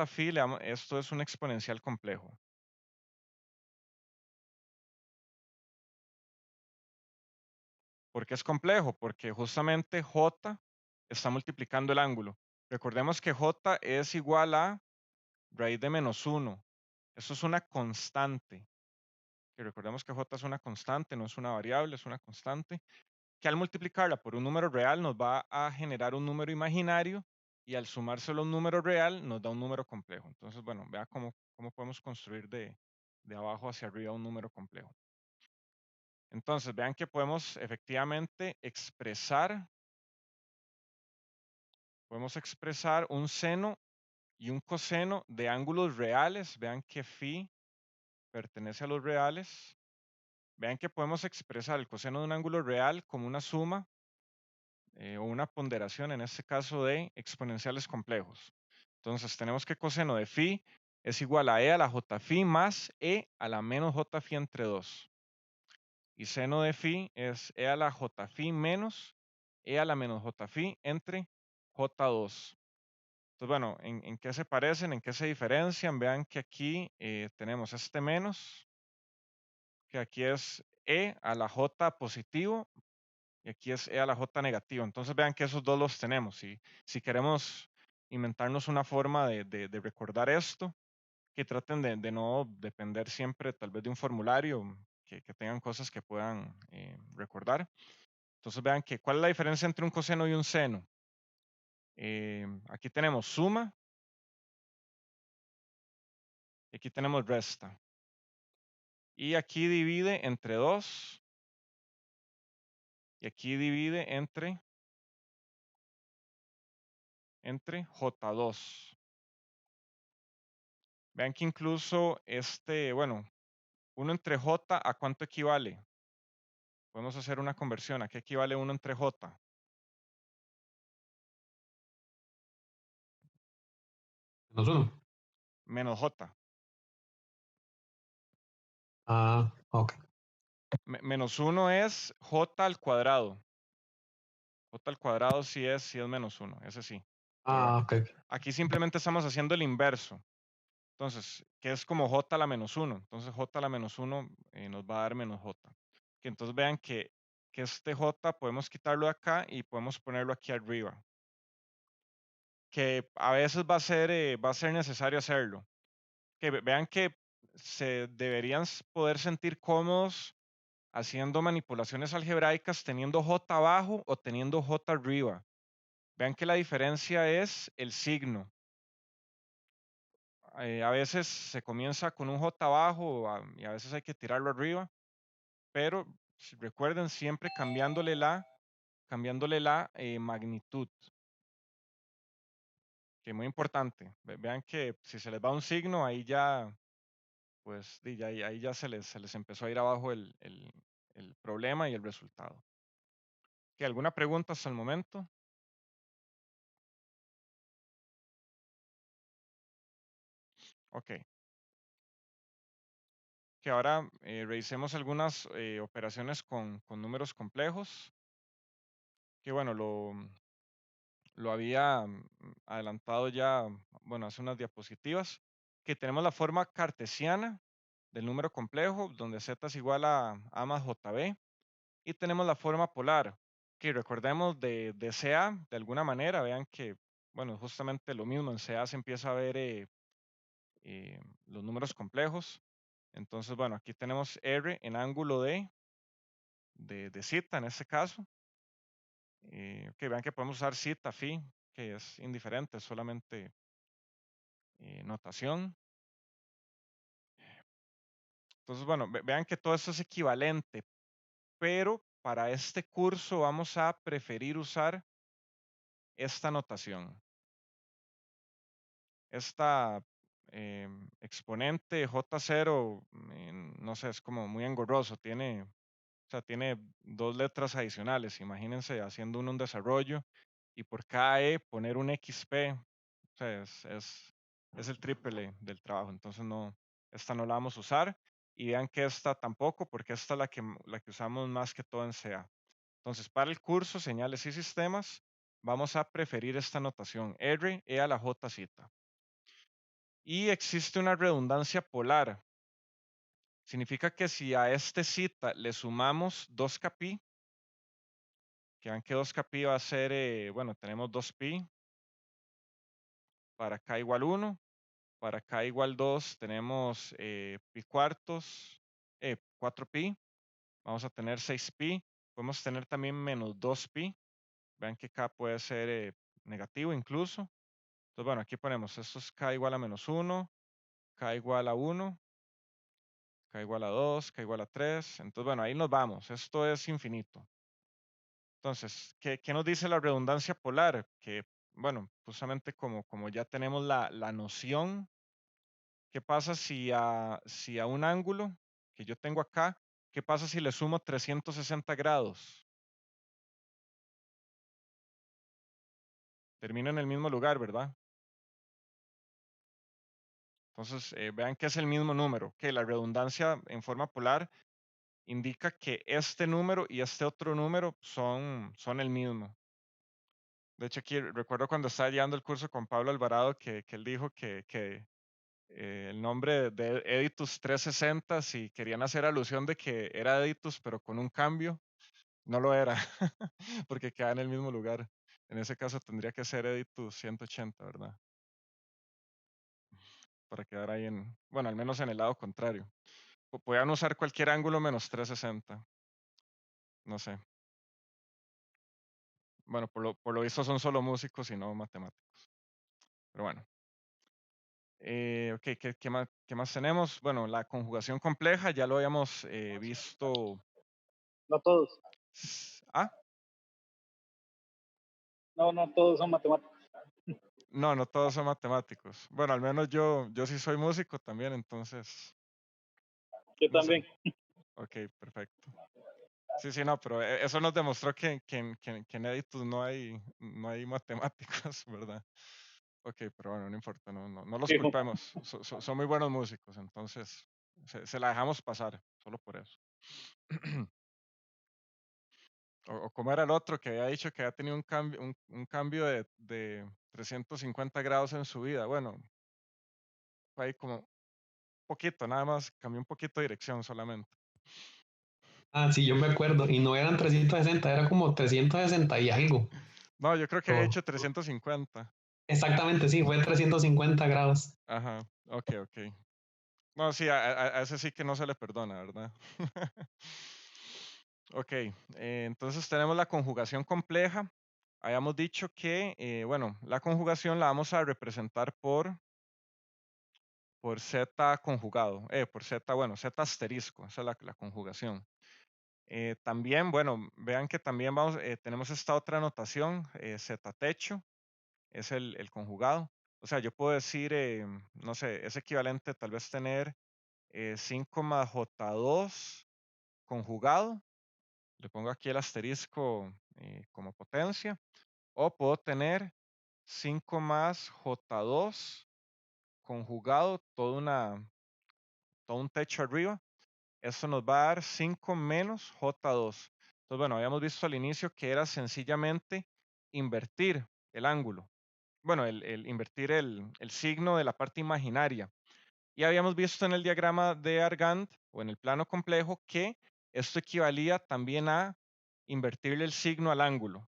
phi, esto es un exponencial complejo. ¿Por qué es complejo? Porque justamente J está multiplicando el ángulo. Recordemos que J es igual a raíz de menos 1. Eso es una constante. Que recordemos que J es una constante, no es una variable, es una constante. Que al multiplicarla por un número real nos va a generar un número imaginario y al sumárselo a un número real nos da un número complejo. Entonces, bueno, vea cómo podemos construir de abajo hacia arriba un número complejo. Entonces, vean que podemos efectivamente podemos expresar un seno y un coseno de ángulos reales. Vean que phi pertenece a los reales. Vean que podemos expresar el coseno de un ángulo real como una suma o una ponderación, en este caso de exponenciales complejos. Entonces tenemos que coseno de phi es igual a e a la j phi más e a la menos j phi entre 2. Y seno de phi es e a la j phi menos e a la menos j phi entre j2. Entonces, bueno, ¿en qué se parecen? ¿En qué se diferencian? Vean que aquí tenemos este menos, que aquí es e a la j positivo y aquí es e a la j negativo. Entonces vean que esos dos los tenemos. Si queremos inventarnos una forma de recordar esto, que traten de no depender siempre tal vez de un formulario, que tengan cosas que puedan recordar. Entonces vean que cuál es la diferencia entre un coseno y un seno. Aquí tenemos suma y aquí tenemos resta. Y aquí divide entre 2 y aquí divide entre J2. Vean que incluso bueno, 1 entre J, ¿a cuánto equivale? Podemos hacer una conversión. ¿A qué equivale 1 entre J? Menos 1. Menos J. Ah, ok. Menos 1 es J al cuadrado. J al cuadrado sí es menos 1, ese sí. Pero Ah, ok. aquí simplemente estamos haciendo el inverso. Entonces, que es como J a la menos 1. Entonces, J a la menos 1 nos va a dar menos J. Que entonces vean que este J podemos quitarlo de acá y podemos ponerlo aquí arriba. que a veces va a ser necesario hacerlo. Que vean que se deberían poder sentir cómodos haciendo manipulaciones algebraicas teniendo J abajo o teniendo J arriba. Vean que la diferencia es el signo. A veces se comienza con un J abajo y a veces hay que tirarlo arriba, pero recuerden siempre cambiándole la magnitud, que es muy importante. Vean que si se les va un signo, ahí ya, pues ahí ya se les empezó a ir abajo el problema y el resultado. ¿Alguna pregunta hasta el momento? Ok. Que ahora revisemos algunas operaciones con números complejos. Que bueno, lo había adelantado ya, bueno, hace unas diapositivas. Que tenemos la forma cartesiana del número complejo, donde z es igual a más jb. Y tenemos la forma polar, que recordemos de CA, de alguna manera, vean que, bueno, justamente lo mismo, en CA se empieza a ver los números complejos. Entonces, bueno, aquí tenemos R en ángulo de zeta en este caso. Que vean que podemos usar zeta, phi, que es indiferente, es solamente notación. Entonces, bueno, vean que todo esto es equivalente, pero para este curso vamos a preferir usar esta notación. Esta exponente J0, no sé, es como muy engorroso, tiene dos letras adicionales. Imagínense haciendo un desarrollo y por cada E poner un XP, o sea, es el triple del trabajo. Entonces, no, esta no la vamos a usar. Y vean que esta tampoco, porque esta es la que usamos más que todo en CA. Entonces, para el curso Señales y Sistemas, vamos a preferir esta notación, R, E a la J zeta. Y existe una redundancia polar. Significa que si a este zeta le sumamos 2kπ, que vean que 2kπ va a ser, bueno, tenemos 2pi, para k igual 1, para k igual 2 tenemos pi cuartos, 4pi, vamos a tener 6pi, podemos tener también menos 2pi, vean que k puede ser negativo incluso. Entonces, bueno, aquí ponemos, esto es k igual a menos 1, k igual a 1, k igual a 2, k igual a 3. Entonces, bueno, ahí nos vamos. Esto es infinito. Entonces, ¿qué nos dice la redundancia polar? Que, bueno, justamente como ya tenemos la noción, ¿qué pasa si a un ángulo que yo tengo acá, qué pasa si le sumo 360 grados? Termina en el mismo lugar, ¿verdad? Entonces, vean que es el mismo número, que la redundancia en forma polar indica que este número y este otro número son el mismo. De hecho, aquí recuerdo cuando estaba llevando el curso con Pablo Alvarado que él dijo que el nombre de Editus 360, si querían hacer alusión de que era Editus, pero con un cambio, no lo era, porque queda en el mismo lugar. En ese caso tendría que ser Editus 180, ¿verdad? Para quedar ahí bueno, al menos en el lado contrario. Podían usar cualquier ángulo menos 360. No sé. Bueno, por lo visto son solo músicos y no matemáticos. Pero bueno. Ok, ¿qué más tenemos? Bueno, la conjugación compleja ya lo habíamos visto. No todos. ¿Ah? No todos son matemáticos. No todos son matemáticos. Bueno, al menos yo sí soy músico también, entonces. Yo No sé. también. Ok, perfecto. Sí, no, pero eso nos demostró que en Editus no hay matemáticos, ¿verdad? Ok, pero bueno, no importa, no los Fijo. culpemos. Son muy buenos músicos, entonces se la dejamos pasar, solo por eso. O como era el otro que había dicho que había tenido un cambio de 350 grados en su vida. Bueno, fue ahí como poquito, nada más, cambió un poquito de dirección solamente. Ah, sí, yo me acuerdo. Y no eran 360, era como 360 y algo. No, yo creo que había Oh. hecho 350. Exactamente, sí, fue 350 grados. Ajá, ok. Bueno, sí, a ese sí que no se le perdona, ¿verdad? Ok, entonces tenemos la conjugación compleja. Habíamos dicho que, bueno, la conjugación la vamos a representar por Z conjugado, por Z, bueno, Z asterisco, esa es la conjugación. También, bueno, vean que también tenemos esta otra notación, Z techo, es el conjugado. O sea, yo puedo decir, no sé, es equivalente tal vez tener 5 más J2 conjugado. Le pongo aquí el asterisco como potencia. O puedo tener 5 más J2 conjugado, todo un techo arriba. Eso nos va a dar 5 menos J2. Entonces, bueno, habíamos visto al inicio que era sencillamente invertir el ángulo. Bueno, el invertir el signo de la parte imaginaria. Y habíamos visto en el diagrama de Argand o en el plano complejo que esto equivalía también a invertirle el signo al ángulo.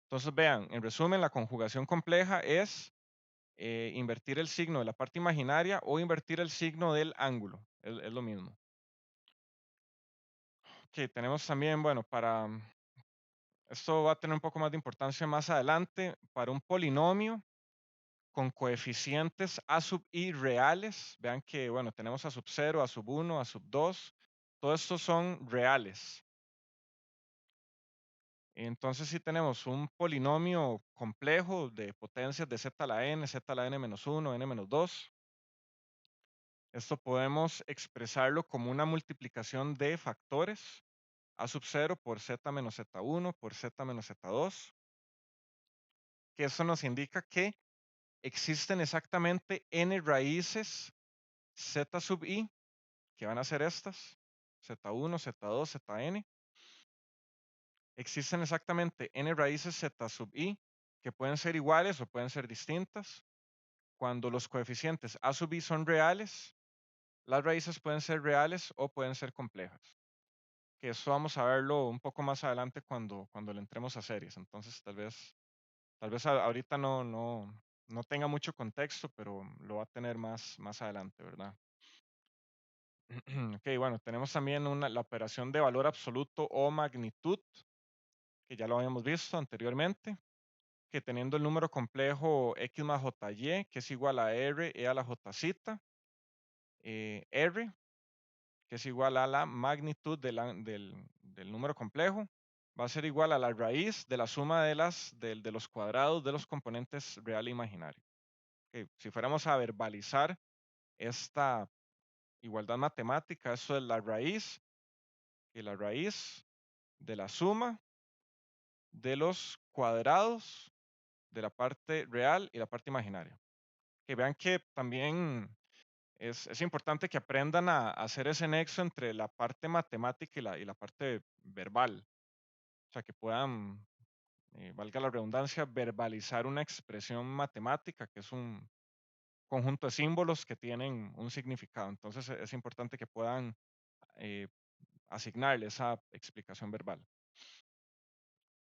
Entonces, vean, en resumen, la conjugación compleja es invertir el signo de la parte imaginaria o invertir el signo del ángulo. Es lo mismo. Ok, tenemos también, bueno, esto va a tener un poco más de importancia más adelante, para un polinomio con coeficientes a sub i reales. Vean que, bueno, tenemos a sub 0, a sub 1, a sub 2. Todos estos son reales. Entonces, si tenemos un polinomio complejo de potencias de z a la n menos 1, n menos 2. Esto podemos expresarlo como una multiplicación de factores a sub 0 por z menos z1 por z menos z2. Que eso nos indica que existen exactamente n raíces z sub i, que van a ser estas, z1, z2, zn. Existen exactamente n raíces z sub i, que pueden ser iguales o pueden ser distintas. Cuando los coeficientes a sub i son reales, las raíces pueden ser reales o pueden ser complejas. Que eso vamos a verlo un poco más adelante cuando le entremos a series. Entonces, tal vez ahorita no tenga mucho contexto, pero lo va a tener más adelante, ¿verdad? Ok, bueno, tenemos también la operación de valor absoluto o magnitud, que ya lo habíamos visto anteriormente, que teniendo el número complejo x más jy, que es igual a r e a la jz, r, que es igual a la magnitud del número complejo, va a ser igual a la raíz de la suma de los cuadrados de los componentes real e imaginario. Okay, si fuéramos a verbalizar esta igualdad matemática, eso es la raíz de la suma de los cuadrados de la parte real y la parte imaginaria. Que vean que también es importante que aprendan a hacer ese nexo entre la parte matemática y la parte verbal. O sea, que puedan, valga la redundancia, verbalizar una expresión matemática, que es un conjunto de símbolos que tienen un significado. Entonces es importante que puedan asignarle esa explicación verbal.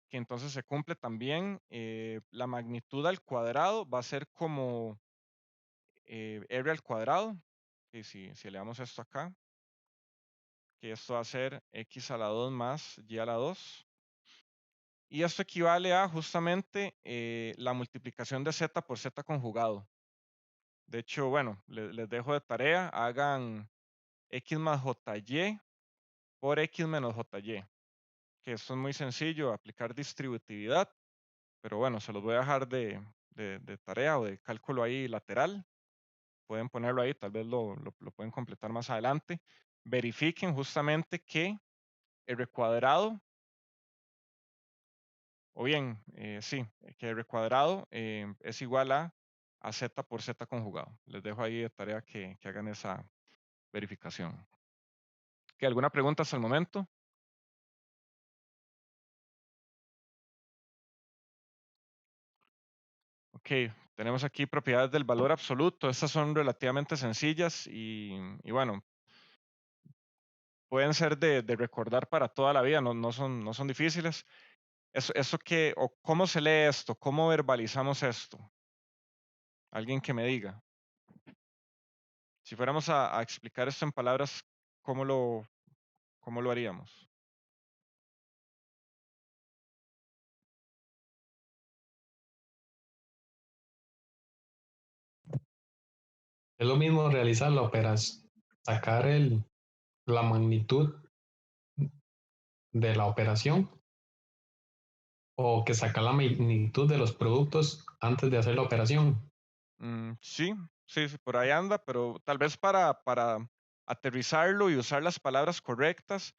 Que entonces se cumple también la magnitud al cuadrado va a ser como r al cuadrado. Que si le damos esto acá, que esto va a ser x a la 2 más y a la 2. Y esto equivale a justamente la multiplicación de z por z conjugado. De hecho, bueno, les dejo de tarea, hagan x más jy por x menos jy. Que esto es muy sencillo, aplicar distributividad, pero bueno, se los voy a dejar de tarea o de cálculo ahí lateral. Pueden ponerlo ahí, tal vez lo pueden completar más adelante. Verifiquen justamente que r cuadrado, o bien, sí, que r cuadrado es igual a z por z conjugado. Les dejo ahí de tarea que hagan esa verificación. ¿Qué, alguna pregunta hasta el momento? Ok, tenemos aquí propiedades del valor absoluto. Estas son relativamente sencillas y bueno, pueden ser de recordar para toda la vida, no son difíciles. ¿Cómo se lee esto? ¿Cómo verbalizamos esto? Alguien que me diga. Si fuéramos a explicar esto en palabras, ¿cómo lo haríamos? Es lo mismo realizar la operación, sacar la magnitud de la operación o que sacar la magnitud de los productos antes de hacer la operación. Sí, sí, por ahí anda, pero tal vez para aterrizarlo y usar las palabras correctas,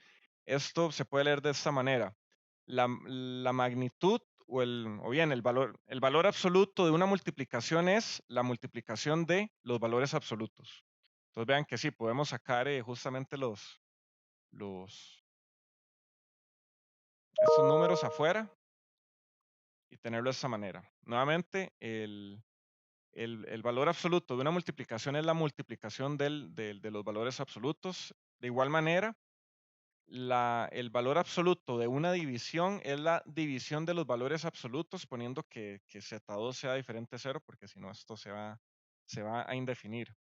esto se puede leer de esta manera. La magnitud o bien el valor absoluto de una multiplicación es la multiplicación de los valores absolutos. Entonces vean que sí, podemos sacar justamente estos números afuera y tenerlo de esta manera. Nuevamente, el valor absoluto de una multiplicación es la multiplicación de los valores absolutos. De igual manera, el valor absoluto de una división es la división de los valores absolutos, poniendo que Z2 sea diferente a 0, porque si no, esto se va a indefinir.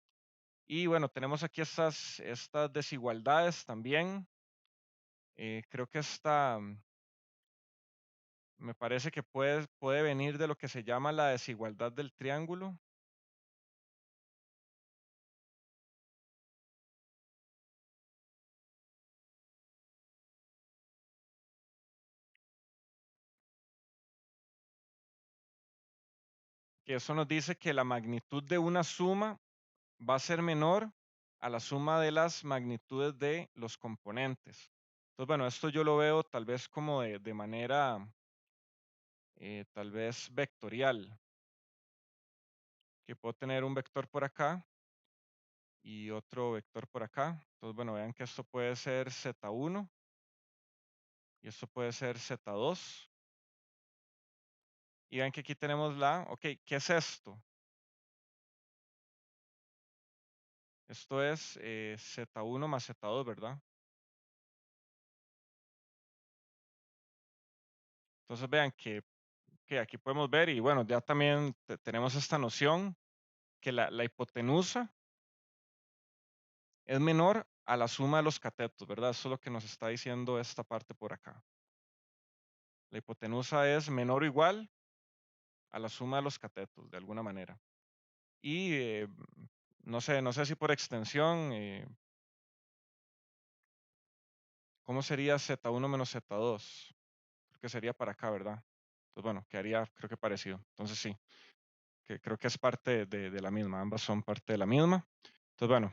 Y bueno, tenemos aquí estas desigualdades también. Creo que esta me parece que puede venir de lo que se llama la desigualdad del triángulo. Que eso nos dice que la magnitud de una suma va a ser menor a la suma de las magnitudes de los componentes. Entonces, bueno, esto yo lo veo tal vez como de manera tal vez vectorial, que puedo tener un vector por acá y otro vector por acá. Entonces, bueno, vean que esto puede ser Z1 y esto puede ser Z2. Y vean que aquí tenemos ok, ¿qué es esto? Esto es Z1 más Z2, ¿verdad? Entonces vean que aquí podemos ver, y bueno, ya también tenemos esta noción que la hipotenusa es menor a la suma de los catetos, ¿verdad? Eso es lo que nos está diciendo esta parte por acá. La hipotenusa es menor o igual a la suma de los catetos, de alguna manera. Y no sé si por extensión, ¿cómo sería Z1 menos Z2? Creo que sería para acá, ¿verdad? Pues bueno, quedaría creo que parecido. Entonces sí, que creo que es parte de la misma, ambas son parte de la misma. Entonces bueno,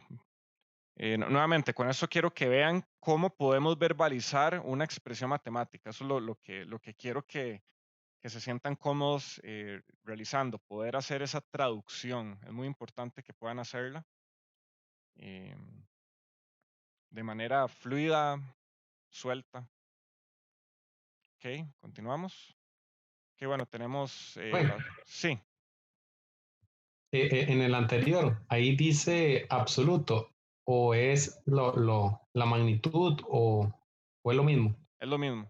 nuevamente, con esto quiero que vean cómo podemos verbalizar una expresión matemática. Eso es lo que quiero que se sientan cómodos realizando, poder hacer esa traducción. Es muy importante que puedan hacerla eh, de manera fluida, suelta. Ok, continuamos. Ok, bueno, tenemos Bueno, sí, en el anterior, ahí dice absoluto, o es la magnitud, o es lo mismo. es lo mismo.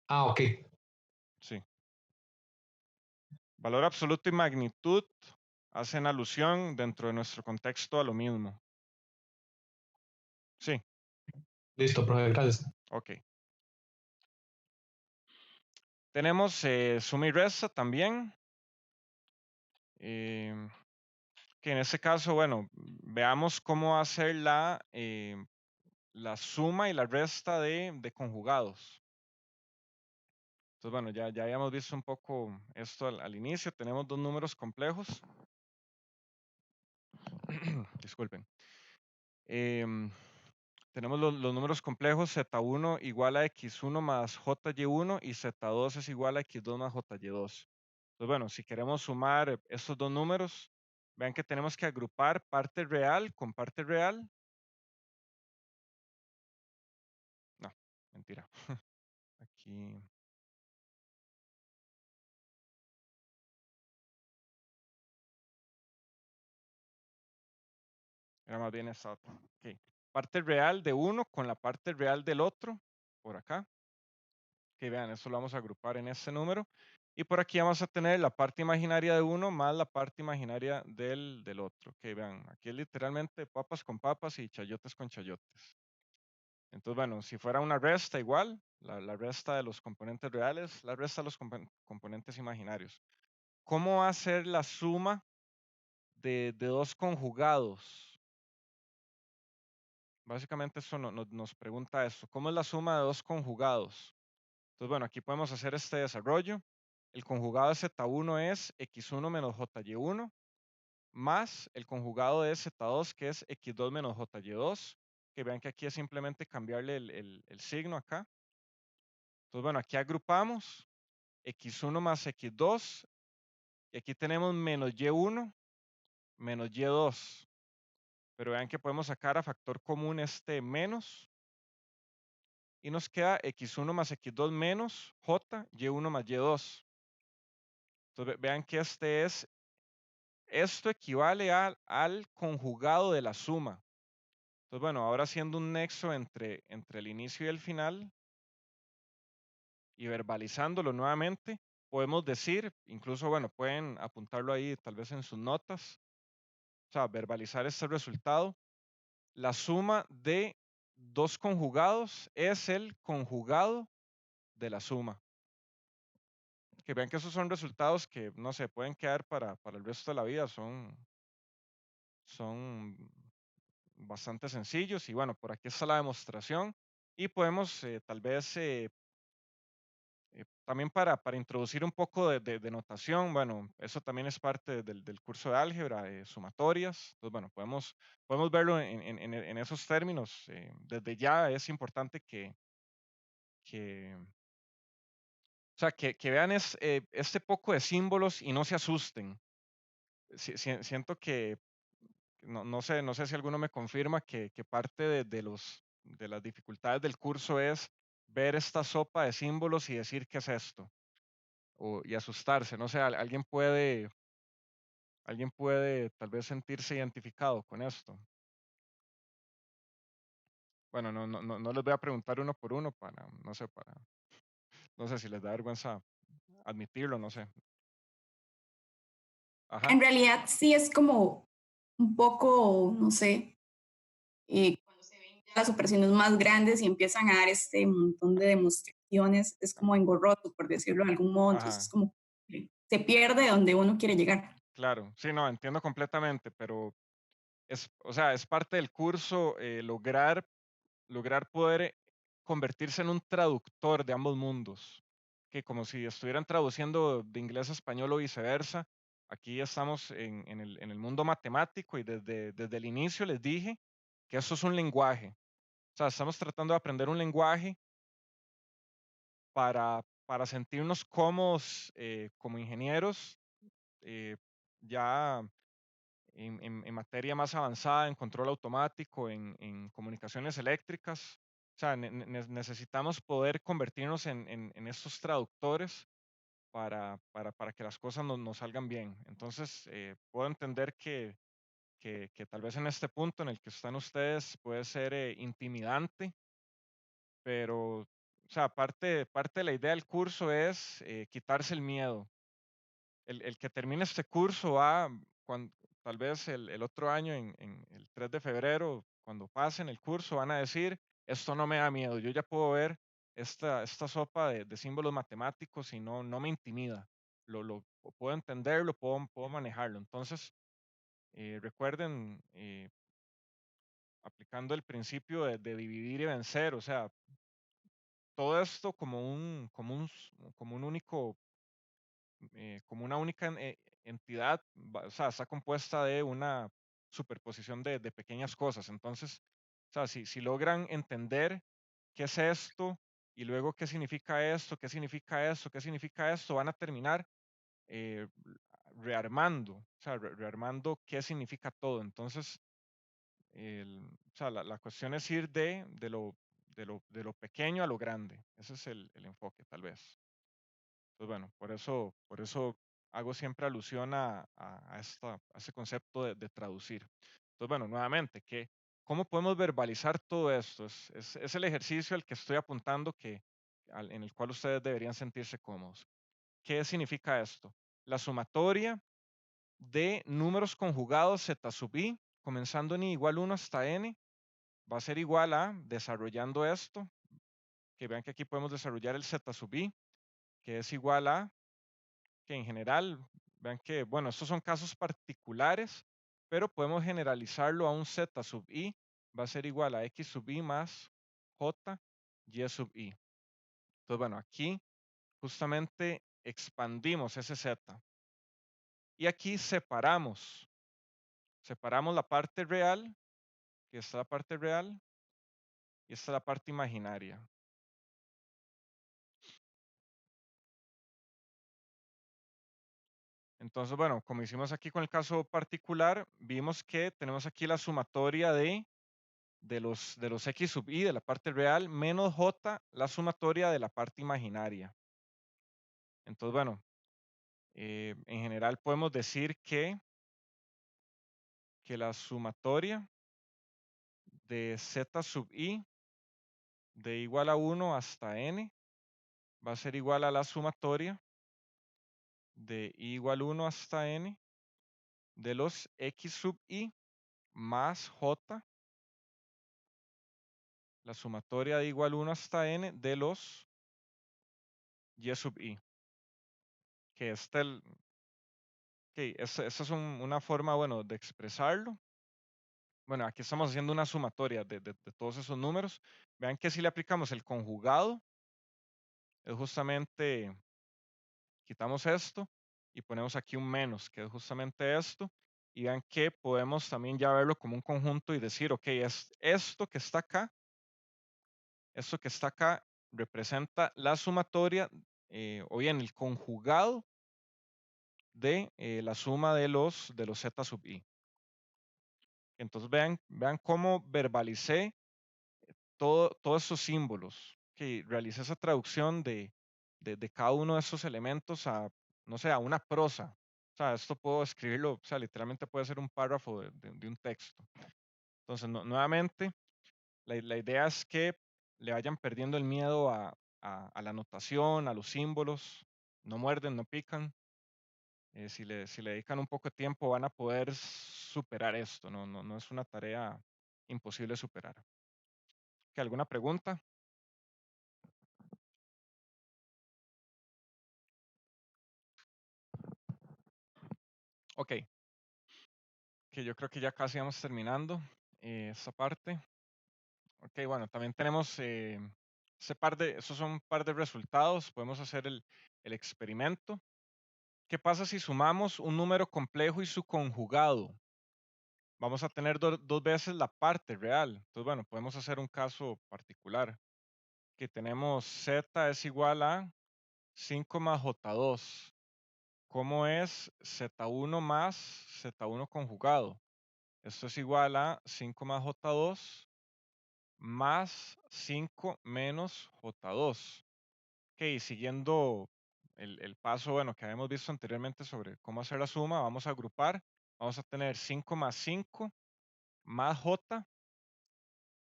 Ah, ok, Sí. Valor absoluto y magnitud hacen alusión dentro de nuestro contexto a lo mismo. Sí, listo, profe, gracias. ok. Tenemos suma y resta también. Que en este caso, bueno, veamos cómo hacer la suma y la resta de conjugados. Entonces, bueno, ya habíamos visto un poco esto al inicio. Tenemos dos números complejos. Disculpen. Em, tenemos los números complejos Z1 igual a X1 más JY1 y Z2 es igual a X2 más JY2. Entonces, bueno, si queremos sumar estos dos números, vean que tenemos que agrupar parte real con parte real. No, mentira. Aquí. Era más bien esta otra. Ok. Parte real de uno con la parte real del otro, por acá. Que vean, eso lo vamos a agrupar en este número. Y por aquí vamos a tener la parte imaginaria de uno más la parte imaginaria del otro. Que vean, aquí es literalmente papas con papas y chayotes con chayotes. Entonces, bueno, si fuera una resta igual, la resta de los componentes reales, la resta de los componentes imaginarios. ¿Cómo va a ser la suma de dos conjugados? Básicamente eso nos pregunta eso. ¿Cómo es la suma de dos conjugados? Entonces, bueno, aquí podemos hacer este desarrollo. El conjugado de Z1 es X1 menos JY1 más el conjugado de Z2 que es X2 menos JY2. Que vean que aquí es simplemente cambiarle el signo acá. Entonces, bueno, aquí agrupamos X1 más X2 y aquí tenemos menos Y1 menos Y2. Pero vean que podemos sacar a factor común este menos y nos queda X1 más X2 menos J, Y1 más Y2. Entonces vean que esto equivale al conjugado de la suma. Entonces, bueno, ahora haciendo un nexo entre el inicio y el final y verbalizándolo nuevamente, podemos decir, incluso, bueno, pueden apuntarlo ahí tal vez en sus notas, o sea, verbalizar este resultado. La suma de dos conjugados es el conjugado de la suma. Que vean que esos son resultados que, no se pueden quedar para el resto de la vida, son bastante sencillos y bueno, por aquí está la demostración y podemos tal vez también para introducir un poco de notación, bueno, eso también es parte del curso de álgebra, sumatorias, entonces bueno, podemos verlo en esos términos, desde ya es importante que o sea, que vean este poco de símbolos y no se asusten. Siento que no sé si alguno me confirma que parte de las dificultades del curso es ver esta sopa de símbolos y decir qué es esto, y asustarse. No sé, alguien puede tal vez sentirse identificado con esto. Bueno, no les voy a preguntar uno por uno no sé si les da vergüenza admitirlo, no sé. Ajá, En realidad sí es como un poco, no sé, cuando se ven ya las operaciones más grandes y empiezan a dar este montón de demostraciones, es como engorroso, por decirlo de algún modo, entonces es ajá, como que se pierde donde uno quiere llegar. claro. Sí, no, entiendo completamente, pero o sea, es parte del curso lograr poder convertirse en un traductor de ambos mundos, que como si estuvieran traduciendo de inglés a español o viceversa. Aquí estamos en el mundo matemático y desde el inicio les dije que eso es un lenguaje. O sea, estamos tratando de aprender un lenguaje para sentirnos cómodos como ingenieros, eh, ya en materia más avanzada, en control automático, en comunicaciones eléctricas. O sea, necesitamos poder convertirnos en estos traductores para que las cosas nos salgan bien. Entonces, puedo entender que tal vez en este punto en el que están ustedes puede ser intimidante, pero, o sea, parte de la idea del curso es quitarse el miedo. El que termine este curso va, tal vez el otro año, en el 3 de febrero, cuando pasen el curso, van a decir, esto no me da miedo, yo ya puedo ver esta sopa de símbolos matemáticos y no me intimida. Lo puedo entenderlo, puedo manejarlo. Entonces, recuerden, aplicando el principio de dividir y vencer, o sea, todo esto como un único como una única entidad, o sea, está compuesta de una superposición de pequeñas cosas. Entonces, o sea, si logran entender qué es esto y luego qué significa esto, qué significa esto, qué significa esto, van a terminar eh, rearmando, o sea, rearmando qué significa todo. Entonces, o sea, la cuestión es ir de lo pequeño a lo grande. Ese es el enfoque, tal vez. Pues bueno, por eso hago siempre alusión a este concepto de traducir. Entonces, bueno, nuevamente, ¿cómo podemos verbalizar todo esto? Es el ejercicio al que estoy apuntando en el cual ustedes deberían sentirse cómodos. ¿Qué significa esto? La sumatoria de números conjugados z sub i, comenzando en i igual 1 hasta n, va a ser igual a, desarrollando esto, que vean que aquí podemos desarrollar el z sub i, que es igual a, que en general, vean que, bueno, estos son casos particulares, pero podemos generalizarlo a un z sub i, va a ser igual a x sub i más j y sub i. Entonces, bueno, aquí justamente expandimos ese z. Y aquí separamos la parte real, que está la parte real, y esta es la parte imaginaria. Entonces, bueno, como hicimos aquí con el caso particular, vimos que tenemos aquí la sumatoria de los x sub i de la parte real menos j, la sumatoria de la parte imaginaria. Entonces, bueno, en general podemos decir que la sumatoria de z sub i de igual a 1 hasta n va a ser igual a la sumatoria de i igual 1 hasta n de los x sub i más j, la sumatoria de igual 1 hasta n de los y sub i. Que esta es una forma, bueno, de expresarlo. Bueno, aquí estamos haciendo una sumatoria de todos esos números. Vean que si le aplicamos el conjugado, es justamente, quitamos esto y ponemos aquí un menos, que es justamente esto. Y vean que podemos también ya verlo como un conjunto y decir, ok, es esto que está acá representa la sumatoria, o bien el conjugado de la suma de los z sub i. Entonces vean cómo verbalicé todos estos símbolos, que realicé esa traducción de cada uno de estos elementos a, no sé, a una prosa. O sea, esto puedo escribirlo, o sea, literalmente puede ser un párrafo de un texto. Entonces, nuevamente, la idea es que le vayan perdiendo el miedo a la notación, a los símbolos. No muerden, no pican. Si le dedican un poco de tiempo, van a poder superar esto. No es una tarea imposible de superar. ¿Alguna pregunta? Ok. Que yo creo que ya casi vamos terminando esta parte. Ok, bueno, también tenemos esos son un par de resultados. Podemos hacer el experimento. ¿Qué pasa si sumamos un número complejo y su conjugado? Vamos a tener dos veces la parte real. Entonces, bueno, podemos hacer un caso particular. Que tenemos z es igual a 5 más j2. ¿Cómo es z1 más z1 conjugado? Esto es igual a 5 más j2 más 5 menos j2. Ok, siguiendo el paso, bueno, que habíamos visto anteriormente sobre cómo hacer la suma, vamos a agrupar. Vamos a tener 5 más 5 más j,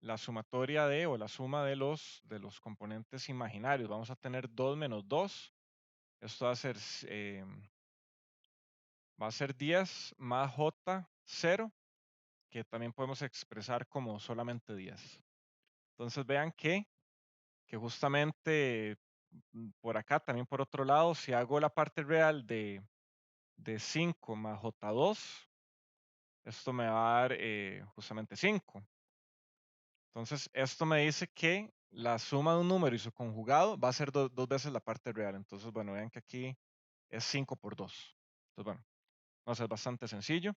la sumatoria de, o la suma de los componentes imaginarios. Vamos a tener 2 menos 2. Esto va a ser 10 más j, 0, que también podemos expresar como solamente 10. Entonces vean que justamente por acá, también por otro lado, si hago la parte real de 5 más j2, esto me va a dar justamente 5. Entonces, esto me dice que la suma de un número y su conjugado va a ser dos veces la parte real. Entonces, bueno, vean que aquí es 5 por 2. Entonces, bueno, no sé, es bastante sencillo.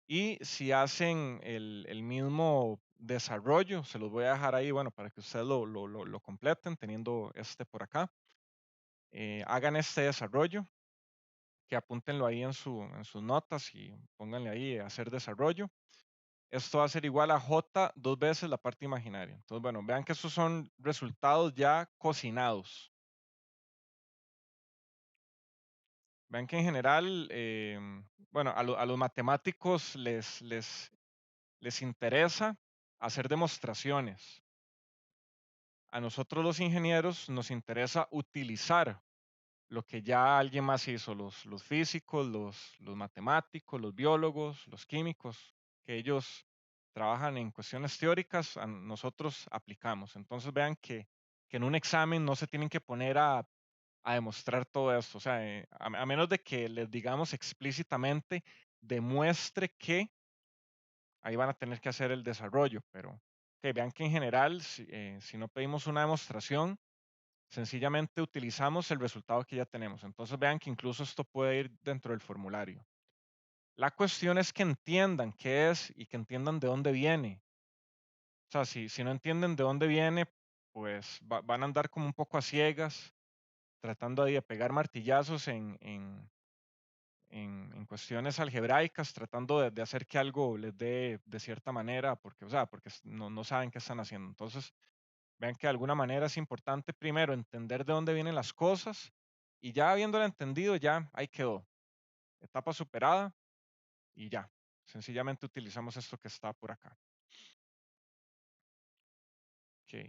Y si hacen el mismo desarrollo, se los voy a dejar ahí, bueno, para que ustedes lo completen, teniendo este por acá. Hagan este desarrollo, que apúntenlo ahí en sus notas y pónganle ahí hacer desarrollo. Esto va a ser igual a j dos veces la parte imaginaria. Entonces, bueno, vean que estos son resultados ya cocinados. Vean que en general, bueno, a los matemáticos les interesa hacer demostraciones. A nosotros los ingenieros nos interesa utilizar lo que ya alguien más hizo, los físicos, los matemáticos, los biólogos, los químicos, que ellos trabajan en cuestiones teóricas, nosotros aplicamos. Entonces vean que en un examen no se tienen que poner a demostrar todo esto. O sea, a menos de que les digamos explícitamente, demuestre que ahí van a tener que hacer el desarrollo, pero que vean que en general, si no pedimos una demostración, sencillamente utilizamos el resultado que ya tenemos. Entonces vean que incluso esto puede ir dentro del formulario. La cuestión es que entiendan qué es y que entiendan de dónde viene. O sea, si no entienden de dónde viene, pues van a andar como un poco a ciegas, tratando de pegar martillazos en cuestiones algebraicas, tratando de hacer que algo les dé de cierta manera, porque, o sea, porque no saben qué están haciendo. Entonces, vean que de alguna manera es importante primero entender de dónde vienen las cosas y ya habiéndolo entendido, ya ahí quedó. Etapa superada y ya. Sencillamente utilizamos esto que está por acá. Ok.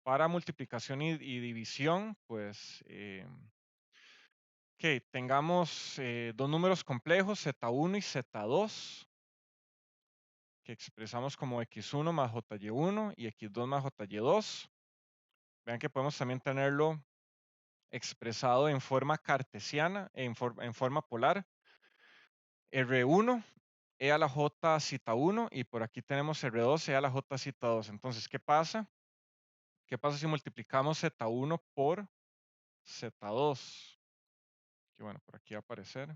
Para multiplicación y división, pues, ok, tengamos dos números complejos, Z1 y Z2, que expresamos como X1 más JY1 y X2 más JY2. Vean que podemos también tenerlo expresado en forma cartesiana, en forma polar. R1 e a la J cita 1 y por aquí tenemos R2 e a la J cita 2. Entonces, ¿qué pasa? ¿Qué pasa si multiplicamos Z1 por Z2? Que bueno, por aquí va a aparecer.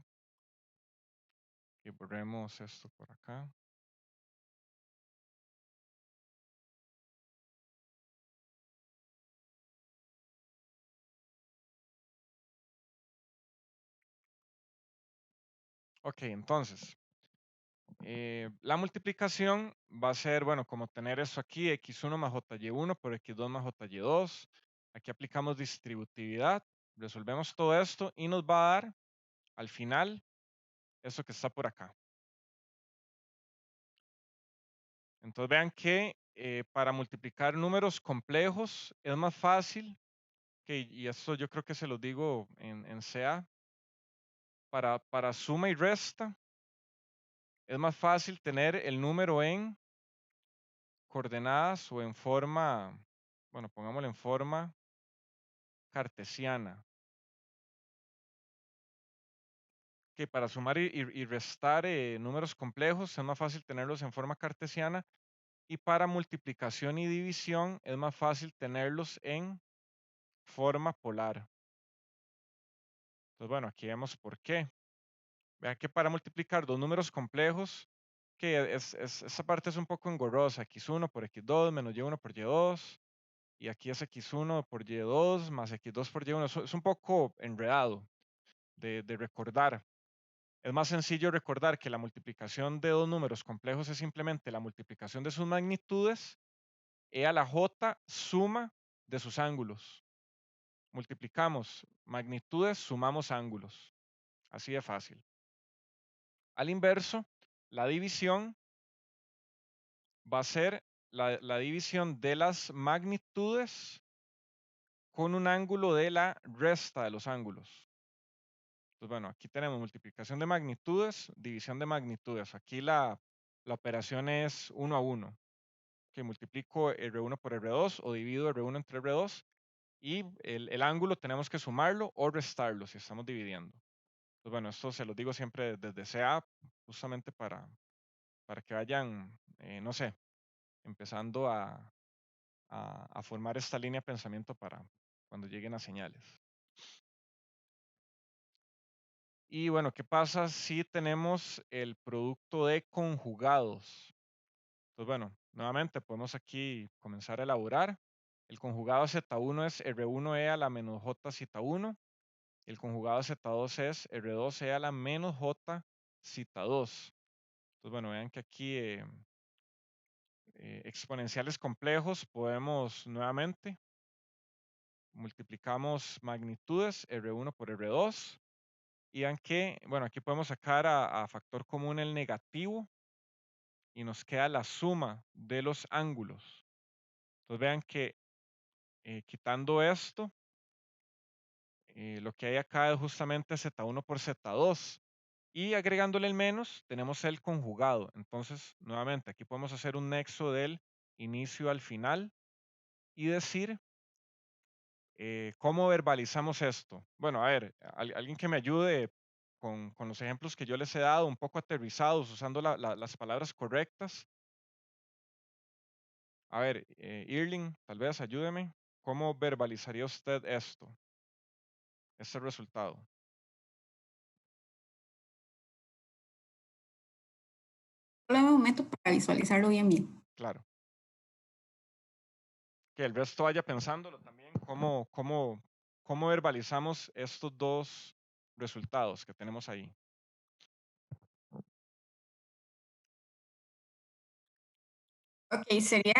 Y borremos esto por acá. Ok, entonces, la multiplicación va a ser, bueno, como tener eso aquí, x1 más jy1 por x2 más jy2. Aquí aplicamos distributividad, resolvemos todo esto y nos va a dar, al final, eso que está por acá. Entonces vean que para multiplicar números complejos es más fácil, y esto yo creo que se lo digo en CA, para suma y resta, es más fácil tener el número en coordenadas o en forma, bueno, pongámoslo en forma cartesiana. Que para sumar y restar números complejos es más fácil tenerlos en forma cartesiana y para multiplicación y división es más fácil tenerlos en forma polar. Entonces, bueno, aquí vemos por qué. Vean que para multiplicar dos números complejos, que esta parte es un poco engorrosa, x1 por x2 menos y1 por y2, y aquí es x1 por y2 más x2 por y1, es un poco enredado de recordar. Es más sencillo recordar que la multiplicación de dos números complejos es simplemente la multiplicación de sus magnitudes e a la j suma de sus ángulos. Multiplicamos magnitudes, sumamos ángulos. Así de fácil. Al inverso, la división va a ser la división de las magnitudes con un ángulo de la resta de los ángulos. Entonces, bueno, aquí tenemos multiplicación de magnitudes, división de magnitudes. Aquí la operación es 1 a 1. Que multiplico R1 por R2 o divido R1 entre R2 y el ángulo tenemos que sumarlo o restarlo si estamos dividiendo. Pues bueno, esto se los digo siempre desde CA, justamente para que vayan, no sé, empezando a formar esta línea de pensamiento para cuando lleguen a señales. Y bueno, ¿qué pasa si tenemos el producto de conjugados? Pues bueno, nuevamente podemos aquí comenzar a elaborar. El conjugado Z1 es R1E a la menos J cita 1. El conjugado Z2 es R2E a la menos J cita 2. Entonces, bueno, vean que aquí exponenciales complejos podemos nuevamente multiplicamos magnitudes R1 por R2 y vean que, bueno, aquí podemos sacar a factor común el negativo y nos queda la suma de los ángulos. Entonces vean que quitando esto, lo que hay acá es justamente Z1 por Z2. Y agregándole el menos, tenemos el conjugado. Entonces, nuevamente, aquí podemos hacer un nexo del inicio al final y decir cómo verbalizamos esto. Bueno, a ver, alguien que me ayude con los ejemplos que yo les he dado, un poco aterrizados, usando las palabras correctas. A ver, Irling, tal vez ayúdeme. ¿Cómo verbalizaría usted esto? Este resultado. Solo un momento para visualizarlo bien. Claro. Que el resto vaya pensándolo también, cómo verbalizamos estos dos resultados que tenemos ahí. Ok, sería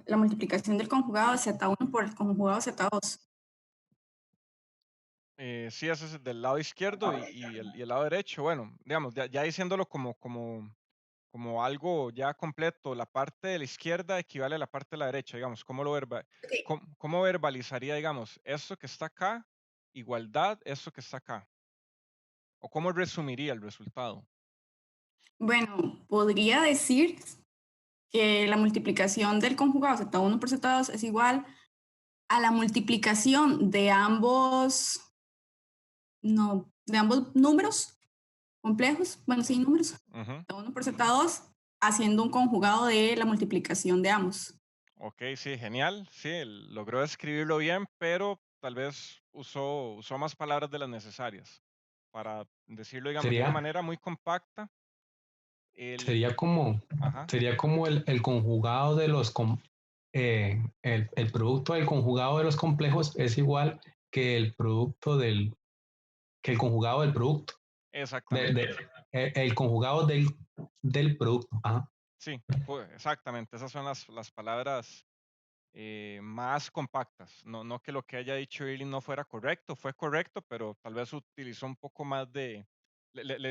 la multiplicación del conjugado de Z1 por el conjugado Z2. Sí, ese es del lado izquierdo y el lado derecho. Bueno, digamos, ya diciéndolo como algo ya completo, la parte de la izquierda equivale a la parte de la derecha, digamos, ¿cómo verbalizaría, digamos, esto que está acá, igualdad, esto que está acá? ¿O cómo resumiría el resultado? Bueno, podría decir que la multiplicación del conjugado Z1 por Z2 es igual a la multiplicación de ambos números complejos, bueno, sí, números, Ujú. Z1 por Z2, haciendo un conjugado de la multiplicación de ambos. Ok, sí, genial. Sí, logró escribirlo bien, pero tal vez usó más palabras de las necesarias para decirlo, digamos, de una Sería, manera muy compacta. sería como, Ajá, sería como el conjugado de el producto del conjugado de los complejos es igual que el producto que el conjugado del producto. exactamente. El conjugado del producto. Ajá. Sí, exactamente. Esas son las palabras más compactas. No que lo que haya dicho Irving no fuera correcto, fue correcto, pero tal vez utilizó un poco más le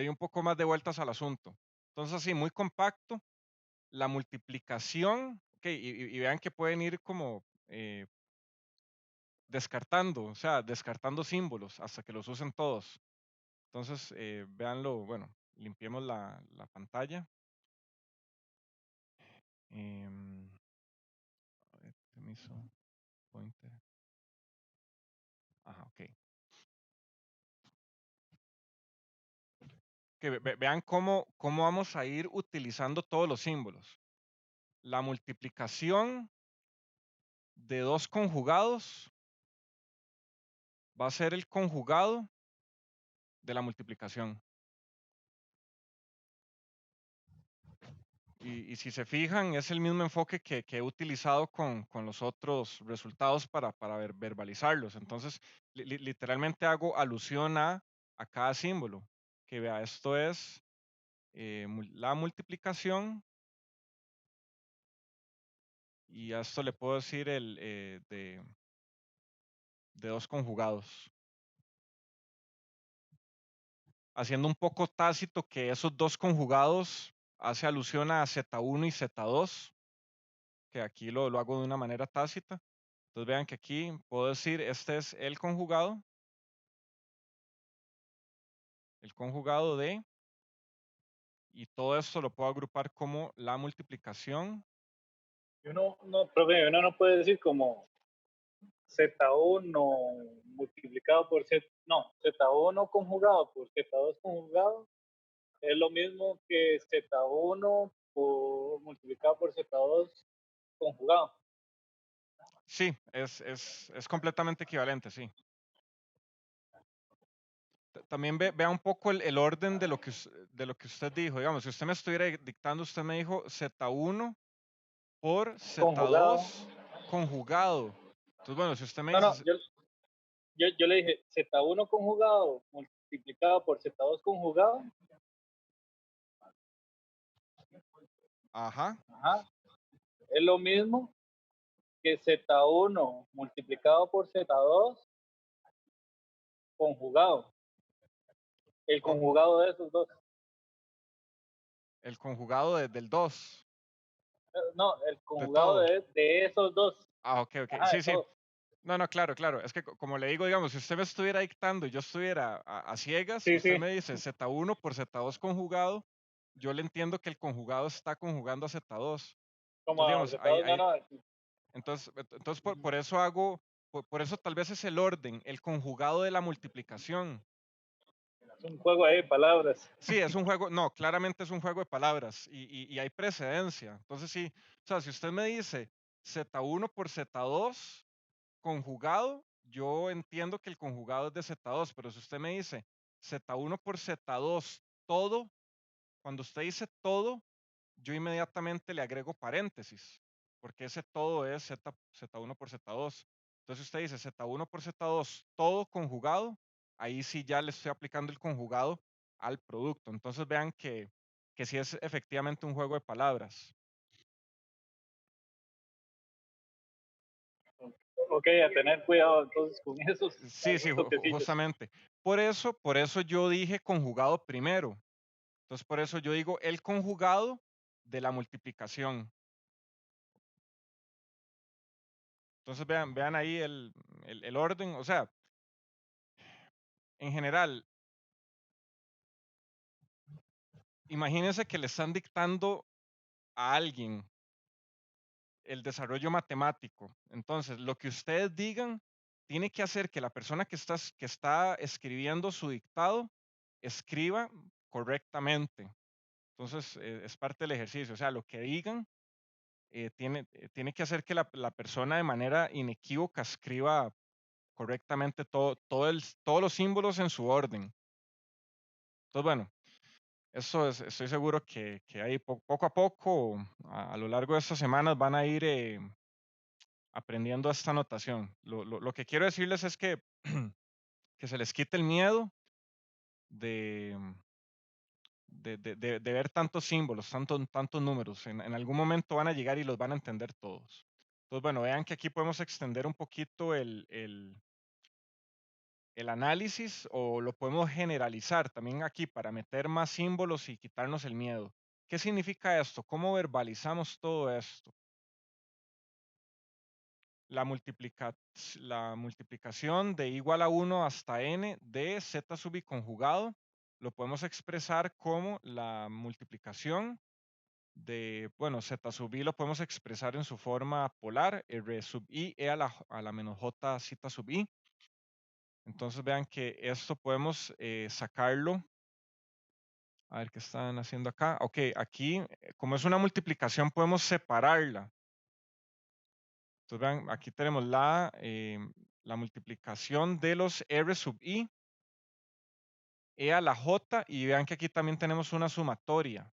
dio un poco más de vueltas al asunto. Entonces, sí, muy compacto. La multiplicación, ok, y vean que pueden ir como descartando, o sea, descartando símbolos hasta que los usen todos. Entonces, véanlo, bueno, limpiemos la pantalla. A ver, permiso, pointer. Ajá, ok. Que vean cómo vamos a ir utilizando todos los símbolos. La multiplicación de dos conjugados va a ser el conjugado de la multiplicación. Y si se fijan, es el mismo enfoque que he utilizado con los otros resultados para verbalizarlos. Entonces, literalmente hago alusión a cada símbolo. Que vea, esto es la multiplicación. Y a esto le puedo decir de dos conjugados. Haciendo un poco tácito que esos dos conjugados hace alusión a Z1 y Z2, que aquí lo hago de una manera tácita. Entonces vean que aquí puedo decir, este es el conjugado de, y todo esto lo puedo agrupar como la multiplicación. Profe, uno no puede decir como Z1 multiplicado por Z1 conjugado por Z2 conjugado es lo mismo que Z1 multiplicado por Z2 conjugado. Sí, es completamente equivalente, sí. También vea un poco el orden de lo que usted dijo. Digamos, si usted me estuviera dictando, usted me dijo Z1 por Conjugado. Z2 conjugado. Entonces, bueno, si usted me No, dice... yo le dije Z1 conjugado multiplicado por Z2 conjugado. Ajá. Ajá. Es lo mismo que Z1 multiplicado por Z2 conjugado. El conjugado de esos dos. El conjugado del 2. No, el De conjugado todo. de esos dos. Ah, ok. Ajá, Sí, de sí. todo. No, no, claro, claro. Es que como le digo, digamos, si usted me estuviera dictando y yo estuviera a ciegas, Sí, usted sí, me dice Z1 por Z2 conjugado, yo le entiendo que el conjugado está conjugando a Z2. como Entonces, digamos, aceptados, no, no, entonces por eso hago, por eso tal vez es el orden, el conjugado de la multiplicación. es un juego ahí de palabras. Sí, es un juego, no, claramente es un juego de palabras y hay precedencia. Entonces sí, o sea, si usted me dice Z1 por Z2 conjugado, yo entiendo que el conjugado es de Z2, pero si usted me dice Z1 por Z2 todo, cuando usted dice todo, yo inmediatamente le agrego paréntesis, porque ese todo es Z1 por Z2. Entonces usted dice Z1 por Z2 todo conjugado, ahí sí ya le estoy aplicando el conjugado al producto. Entonces vean que sí es efectivamente un juego de palabras. Ok, a tener cuidado entonces con esos Sí, sí, toquecillos. justamente. Por eso yo dije conjugado primero. Entonces por eso yo digo el conjugado de la multiplicación. Entonces vean ahí el orden. O sea, en general, imagínense que le están dictando a alguien el desarrollo matemático. Entonces, lo que ustedes digan tiene que hacer que la persona que está escribiendo su dictado escriba correctamente. Entonces, es parte del ejercicio. O sea, lo que digan tiene que hacer que la persona de manera inequívoca escriba correctamente todos los símbolos en su orden. Entonces, bueno, eso estoy seguro que ahí poco a poco, a lo largo de estas semanas, van a ir aprendiendo esta notación. Lo que quiero decirles es que, que se les quite el miedo de, de ver tantos símbolos, tantos números. En algún momento van a llegar y los van a entender todos. Entonces, bueno, vean que aquí podemos extender un poquito el análisis o lo podemos generalizar también aquí para meter más símbolos y quitarnos el miedo. ¿Qué significa esto? ¿Cómo verbalizamos todo esto? La, la multiplicación de igual a 1 hasta n de z sub i conjugado lo podemos expresar como la multiplicación de, bueno, z sub i lo podemos expresar en su forma polar, r sub i e a la menos j z sub i. Entonces vean que esto podemos sacarlo. A ver qué están haciendo acá. Ok, aquí, como es una multiplicación, podemos separarla. Entonces vean, aquí tenemos la multiplicación de los r sub i, e a la j, y vean que aquí también tenemos una sumatoria,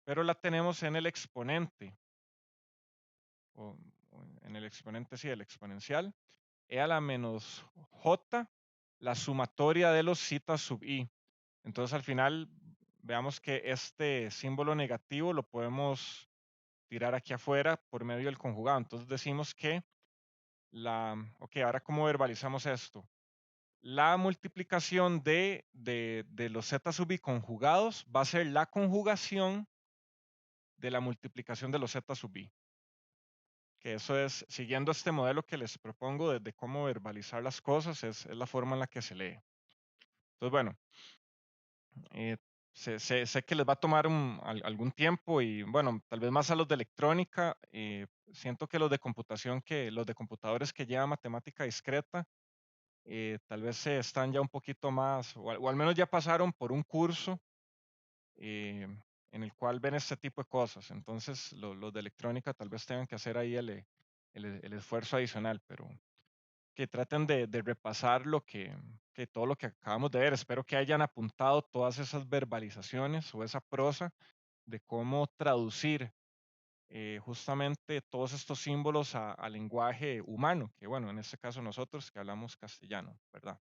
pero la tenemos en el exponente, o en el exponente, sí, el exponencial, e a la menos j, la sumatoria de los z sub i. Entonces al final veamos que este símbolo negativo lo podemos tirar aquí afuera por medio del conjugado. Entonces decimos que ok, ahora cómo verbalizamos esto. La multiplicación de los z sub i conjugados va a ser la conjugación de la multiplicación de los z sub i. Que eso es, siguiendo este modelo que les propongo de cómo verbalizar las cosas, es la forma en la que se lee. Entonces, bueno, sé que les va a tomar algún tiempo y bueno, tal vez más a los de electrónica. Siento que los de computación, los de computadores que llevan matemática discreta, tal vez están ya un poquito más, o al menos ya pasaron por un curso en el cual ven este tipo de cosas. Entonces, los de electrónica tal vez tengan que hacer ahí el esfuerzo adicional, pero que traten de repasar que todo lo que acabamos de ver. Espero que hayan apuntado todas esas verbalizaciones o esa prosa de cómo traducir justamente todos estos símbolos a lenguaje humano, que bueno, en este caso nosotros que hablamos castellano, ¿verdad?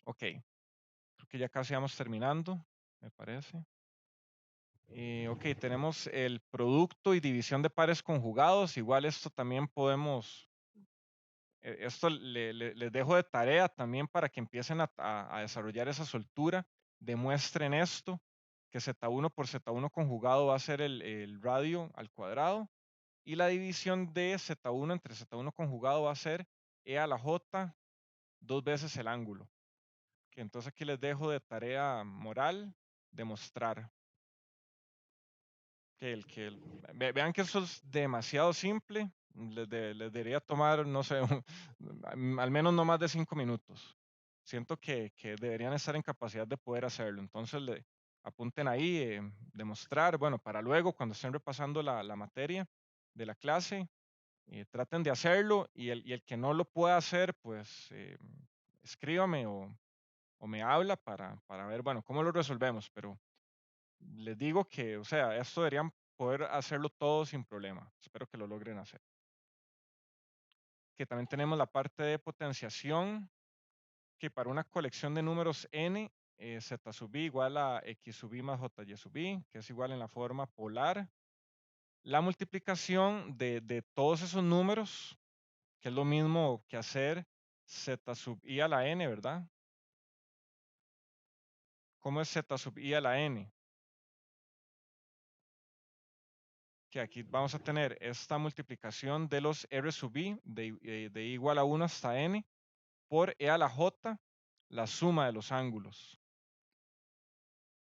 Ok, creo que ya casi vamos terminando, me parece. Ok, tenemos el producto y división de pares conjugados. Igual esto también podemos, esto les dejo de tarea también para que empiecen a desarrollar esa soltura. Demuestren esto, que Z1 por Z1 conjugado va a ser el radio al cuadrado. Y la división de Z1 entre Z1 conjugado va a ser E a la J 2 veces el ángulo. Que entonces aquí les dejo de tarea moral demostrar. Vean que eso es demasiado simple. Les debería tomar, no sé, al menos no más de 5 minutos. Siento que deberían estar en capacidad de poder hacerlo. Entonces apunten ahí, demostrar, bueno, para luego cuando estén repasando la materia de la clase, traten de hacerlo y el que no lo pueda hacer, pues escríbame o me habla para ver, bueno, cómo lo resolvemos, pero les digo que, o sea, esto deberían poder hacerlo todo sin problema. Espero que lo logren hacer. Que también tenemos la parte de potenciación, que para una colección de números n, z sub i igual a x sub i más jy sub i, que es igual en la forma polar. La multiplicación de todos esos números, que es lo mismo que hacer z sub i a la n, ¿verdad? ¿Cómo es z sub i a la n? Que aquí vamos a tener esta multiplicación de los r sub i de i igual a 1 hasta n por e a la j, la suma de los ángulos.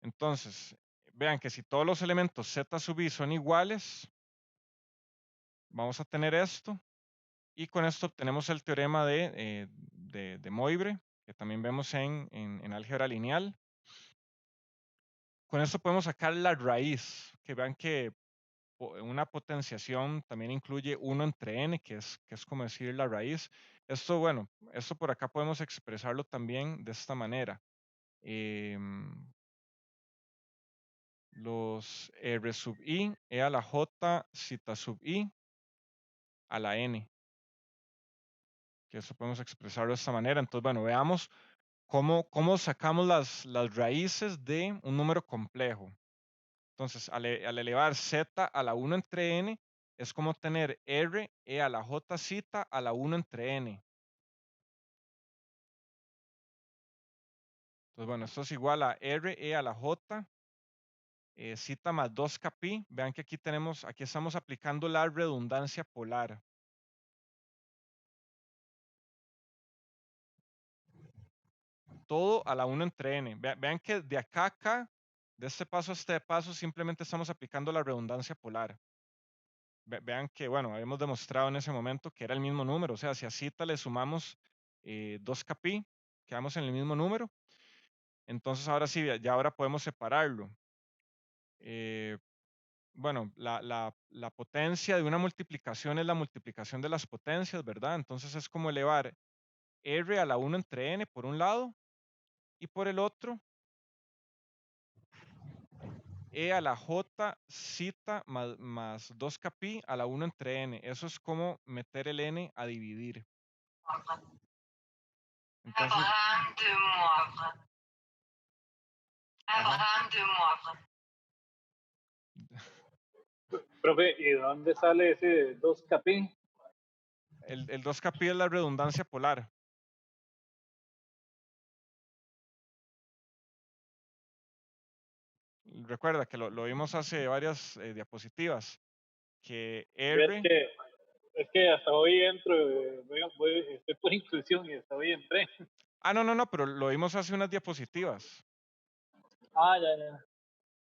Entonces, vean que si todos los elementos z sub i son iguales, vamos a tener esto. Y con esto obtenemos el teorema de Moivre, que también vemos en álgebra lineal. Con esto podemos sacar la raíz, que vean que una potenciación también incluye 1 entre n, que es como decir la raíz. Esto, bueno, esto por acá podemos expresarlo también de esta manera. Los r sub i, e a la j, zeta sub i, a la n. Que eso podemos expresarlo de esta manera. Entonces, bueno, veamos cómo sacamos las raíces de un número complejo. Entonces, al elevar z a la 1 entre n, es como tener r e a la j zeta a la 1 entre n. Entonces, bueno, esto es igual a r e a la j zeta más 2k pi. Vean que aquí estamos aplicando la redundancia polar. Todo a la 1 entre n. Vean que de acá a acá, de este paso a este paso, simplemente estamos aplicando la redundancia polar. Vean que, bueno, habíamos demostrado en ese momento que era el mismo número. O sea, si a zeta le sumamos 2k pi, quedamos en el mismo número. Entonces, ahora sí, ya ahora podemos separarlo. Bueno, la potencia de una multiplicación es la multiplicación de las potencias, ¿verdad? Entonces es como elevar r a la 1 entre n por un lado y por el otro e a la j zeta más 2k pi a la 1 entre n. Eso es como meter el n a dividir. Entonces, Profe, ¿y dónde sale ese 2k pi? el 2k pi es la redundancia polar. Recuerda que lo vimos hace varias diapositivas, que R... Es que hasta hoy entro, estoy por inclusión y hasta hoy entré. Ah, no, pero lo vimos hace unas diapositivas. Ah, ya.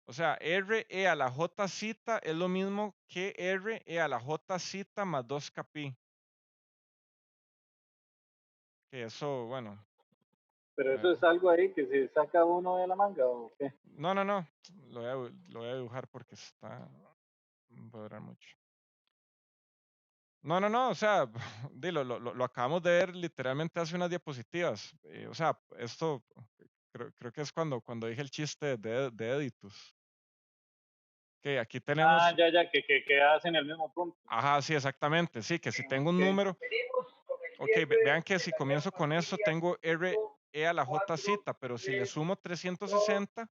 O sea, R e a la j zeta es lo mismo que R e a la j zeta más 2k pi. Que eso, bueno. Pero eso es algo ahí que se saca uno de la manga, ¿o qué? No. Lo voy a dibujar porque va a durar mucho. No, o sea, lo acabamos de ver literalmente hace unas diapositivas. O sea, esto creo que es cuando dije el chiste de Editus. Que aquí tenemos... Ah, ya, que hacen el mismo punto. Ajá, sí, exactamente. Sí, que si tengo un número... Ok, vean que si comienzo con eso tengo r e a la j zeta, pero si le sumo 360,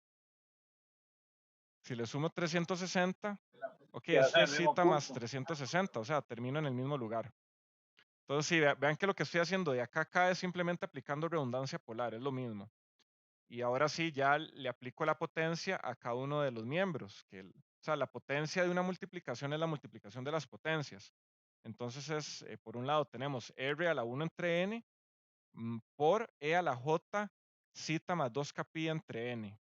ok, esto es zeta más 360, o sea, termino en el mismo lugar. Entonces, sí, vean que lo que estoy haciendo de acá a acá es simplemente aplicando redundancia polar, es lo mismo. Y ahora sí, ya le aplico la potencia a cada uno de los miembros, que sea, la potencia de una multiplicación es la multiplicación de las potencias. Entonces es, por un lado tenemos R a la 1 entre n por E a la J zeta más 2 pi entre n.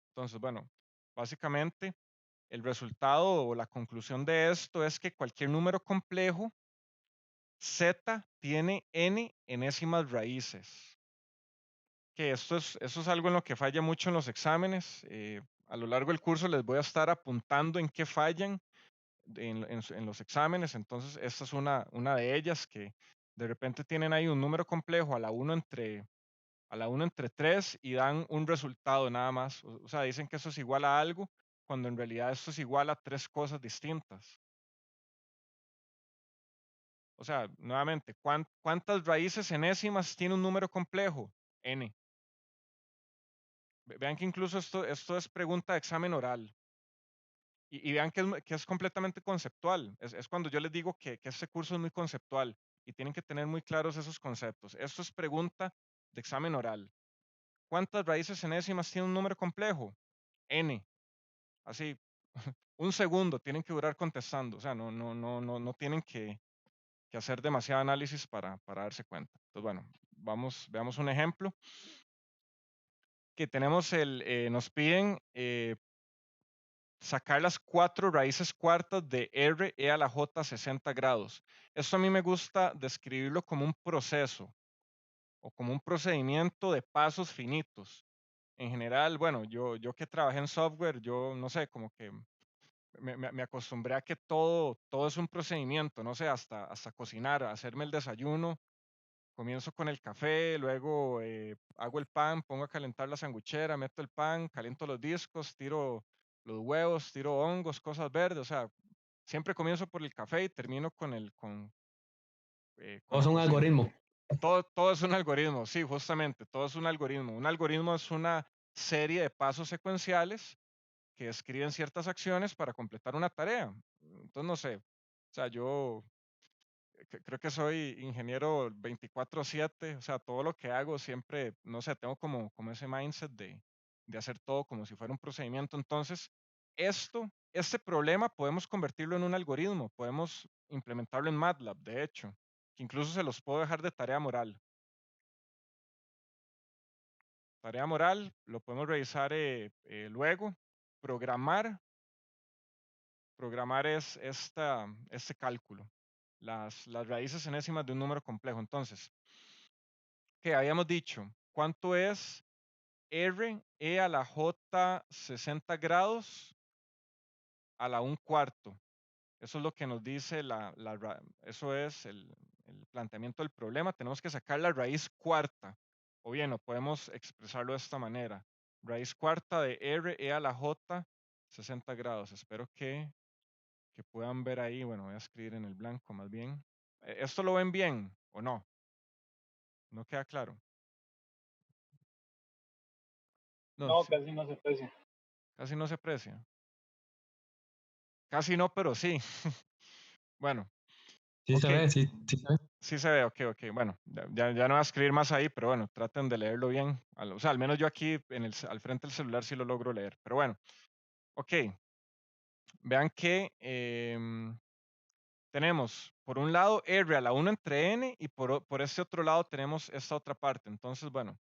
Entonces, bueno, básicamente el resultado o la conclusión de esto es que cualquier número complejo z tiene n enésimas raíces. Que eso es algo en lo que falla mucho en los exámenes. A lo largo del curso les voy a estar apuntando en qué fallan en los exámenes. Entonces, esta es una de ellas, que de repente tienen ahí un número complejo a la 1 entre 3 y dan un resultado nada más. O sea, dicen que eso es igual a algo, cuando en realidad esto es igual a 3 cosas distintas. O sea, nuevamente, ¿cuántas raíces enésimas tiene un número complejo? N. Vean que incluso esto es pregunta de examen oral. Y vean que es completamente conceptual. Es cuando yo les digo que este curso es muy conceptual y tienen que tener muy claros esos conceptos. Esto es pregunta de examen oral. ¿Cuántas raíces enésimas tiene un número complejo? N. Así, un segundo tienen que durar contestando. O sea, no tienen que hacer demasiado análisis para darse cuenta. Entonces, bueno, veamos un ejemplo. Que tenemos nos piden sacar las 4 raíces cuartas de R e a la J 60 grados. Esto a mí me gusta describirlo como un proceso o como un procedimiento de pasos finitos. En general, bueno, yo que trabajé en software, yo no sé, como que me acostumbré a que todo es un procedimiento, no sé, hasta cocinar, hacerme el desayuno. Comienzo con el café, luego hago el pan, pongo a calentar la sanguchera, meto el pan, caliento los discos, tiro los huevos, tiro hongos, cosas verdes. O sea, siempre comienzo por el café y termino con O la es un cocina. algoritmo. Todo es un algoritmo, sí, justamente, todo es un algoritmo. Un algoritmo es una serie de pasos secuenciales que describen ciertas acciones para completar una tarea. Entonces, no sé, o sea, yo creo que soy ingeniero 24/7, o sea, todo lo que hago siempre, no sé, tengo como ese mindset de hacer todo como si fuera un procedimiento. Entonces, este problema podemos convertirlo en un algoritmo, podemos implementarlo en MATLAB, de hecho, que incluso se los puedo dejar de tarea moral. Tarea moral, lo podemos revisar luego. Programar es este cálculo, las raíces enésimas de un número complejo. Entonces, que habíamos dicho, ¿cuánto es R e a la J 60 grados a la 1/4? Eso es lo que nos dice eso es el planteamiento del problema. Tenemos que sacar la raíz cuarta, o bien, no podemos expresarlo de esta manera. Raíz cuarta de R e a la J 60 grados. Espero que puedan ver ahí. Bueno, voy a escribir en el blanco más bien. ¿Esto lo ven bien o no? ¿No queda claro? No, No, casi no se aprecia. casi no se aprecia. Casi no, pero sí. Bueno, Sí se ok. ve, sí se ve. Sí se ve, ok. Bueno, ya no voy a escribir más ahí, pero bueno, traten de leerlo bien. O sea, al menos yo aquí al frente del celular sí lo logro leer. Pero bueno, ok. Vean que tenemos por un lado R a la 1 entre n y por este otro lado tenemos esta otra parte. Entonces, bueno,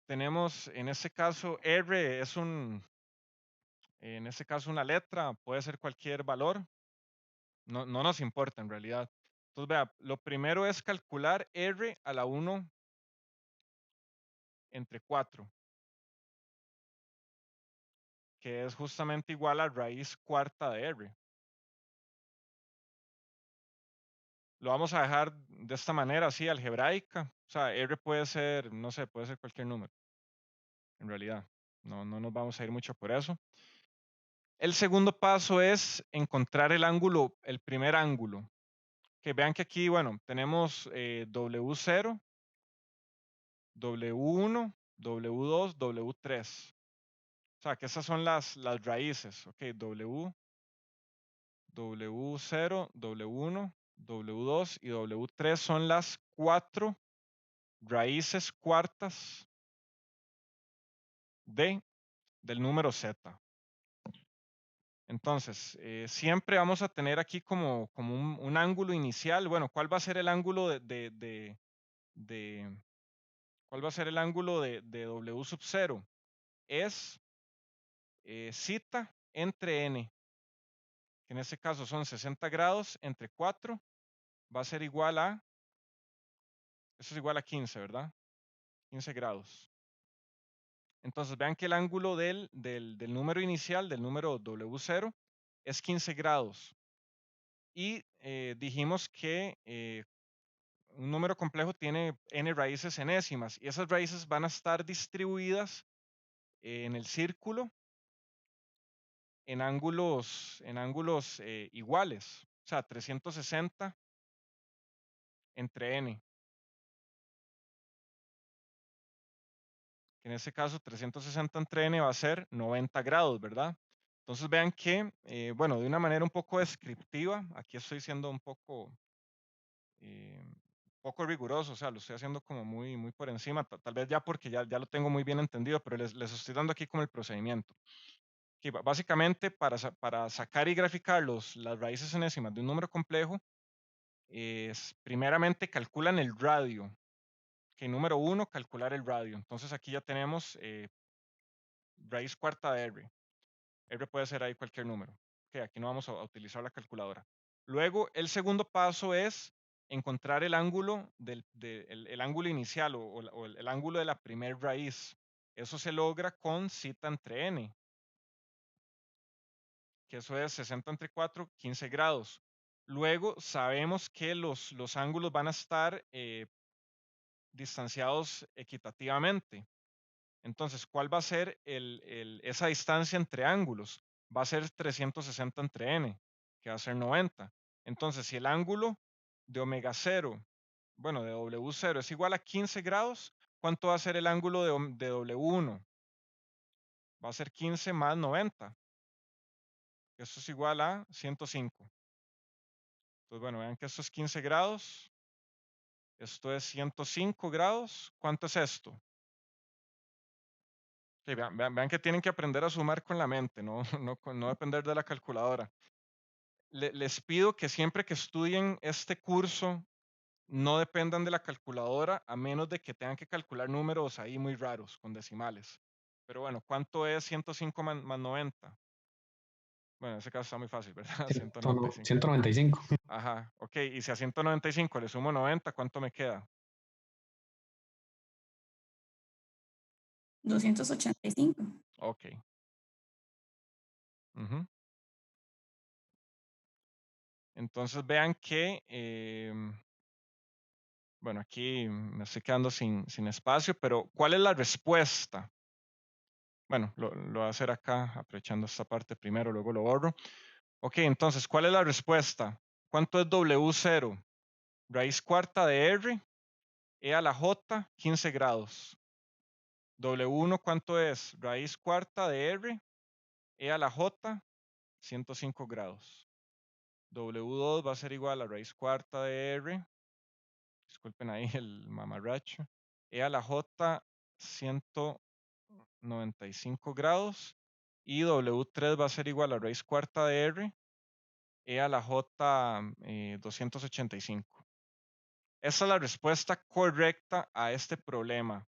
tenemos en este caso R es en este caso una letra, puede ser cualquier valor. No nos importa en realidad. Entonces, vea, lo primero es calcular R a la 1 entre 4, que es justamente igual a raíz cuarta de R. Lo vamos a dejar de esta manera, así, algebraica. O sea, R puede ser, no sé, puede ser cualquier número. En realidad, no nos vamos a ir mucho por eso. El segundo paso es encontrar el primer ángulo. Que vean que aquí, bueno, tenemos W0, W1, W2, W3. O sea, que esas son las raíces. Ok, W0, W1, W2 y W3 son las 4 raíces cuartas del número Z. Entonces, siempre vamos a tener aquí como un ángulo inicial. Bueno, ¿cuál va a ser el ángulo cuál va a ser el ángulo de W sub 0? Es zeta entre n, que en este caso son 60 grados entre 4, va a ser igual a, eso es igual a 15, ¿verdad? 15 grados. Entonces, vean que el ángulo del número inicial, del número W0, es 15 grados. Y dijimos que un número complejo tiene n raíces enésimas y esas raíces van a estar distribuidas en el círculo en ángulos iguales, o sea, 360 entre n, que en este caso 360 entre n va a ser 90 grados, ¿verdad? Entonces vean que, bueno, de una manera un poco descriptiva, aquí estoy siendo un poco riguroso, o sea, lo estoy haciendo como muy por encima, tal vez ya porque ya lo tengo muy bien entendido, pero les estoy dando aquí como el procedimiento. Que básicamente para sacar y graficar las raíces enésimas de un número complejo, primeramente calculan el radio, que número 1, calcular el radio. Entonces aquí ya tenemos raíz cuarta de R. R puede ser ahí cualquier número. Okay, aquí no vamos a utilizar la calculadora. Luego, el segundo paso es encontrar el ángulo, el ángulo inicial o el ángulo de la primer raíz. Eso se logra con zeta entre n, que eso es 60 entre 4, 15 grados. Luego sabemos que los ángulos van a estar distanciados equitativamente. Entonces, ¿cuál va a ser esa distancia entre ángulos? Va a ser 360 entre n, que va a ser 90. Entonces, si el ángulo de omega 0, bueno, de W0 es igual a 15 grados, ¿cuánto va a ser el ángulo de W1? Va a ser 15 más 90. Eso es igual a 105. Entonces, bueno, vean que esto es 15 grados. Esto es 105 grados. ¿Cuánto es esto? Okay, vean que tienen que aprender a sumar con la mente, no depender de la calculadora. Les pido que siempre que estudien este curso no dependan de la calculadora, a menos de que tengan que calcular números ahí muy raros, con decimales. Pero bueno, ¿cuánto es 105 más 90? Bueno, en ese caso está muy fácil, ¿verdad? 195. 195. Ajá, ok. Y si a 195 le sumo 90, ¿cuánto me queda? 285. Ok. Ujú. Entonces vean que, bueno, aquí me estoy quedando sin espacio, pero ¿cuál es la respuesta? Bueno, lo voy a hacer acá, aprovechando esta parte primero, luego lo borro. Ok, entonces, ¿cuál es la respuesta? ¿Cuánto es W0? Raíz cuarta de R, E a la J, 15 grados. W1, ¿cuánto es? Raíz cuarta de R, E a la J, 105 grados. W2 va a ser igual a raíz cuarta de R, disculpen ahí el mamarracho, E a la J, 195 grados. Y W3 va a ser igual a raíz cuarta de R, E a la J, 285. Esa es la respuesta correcta a este problema.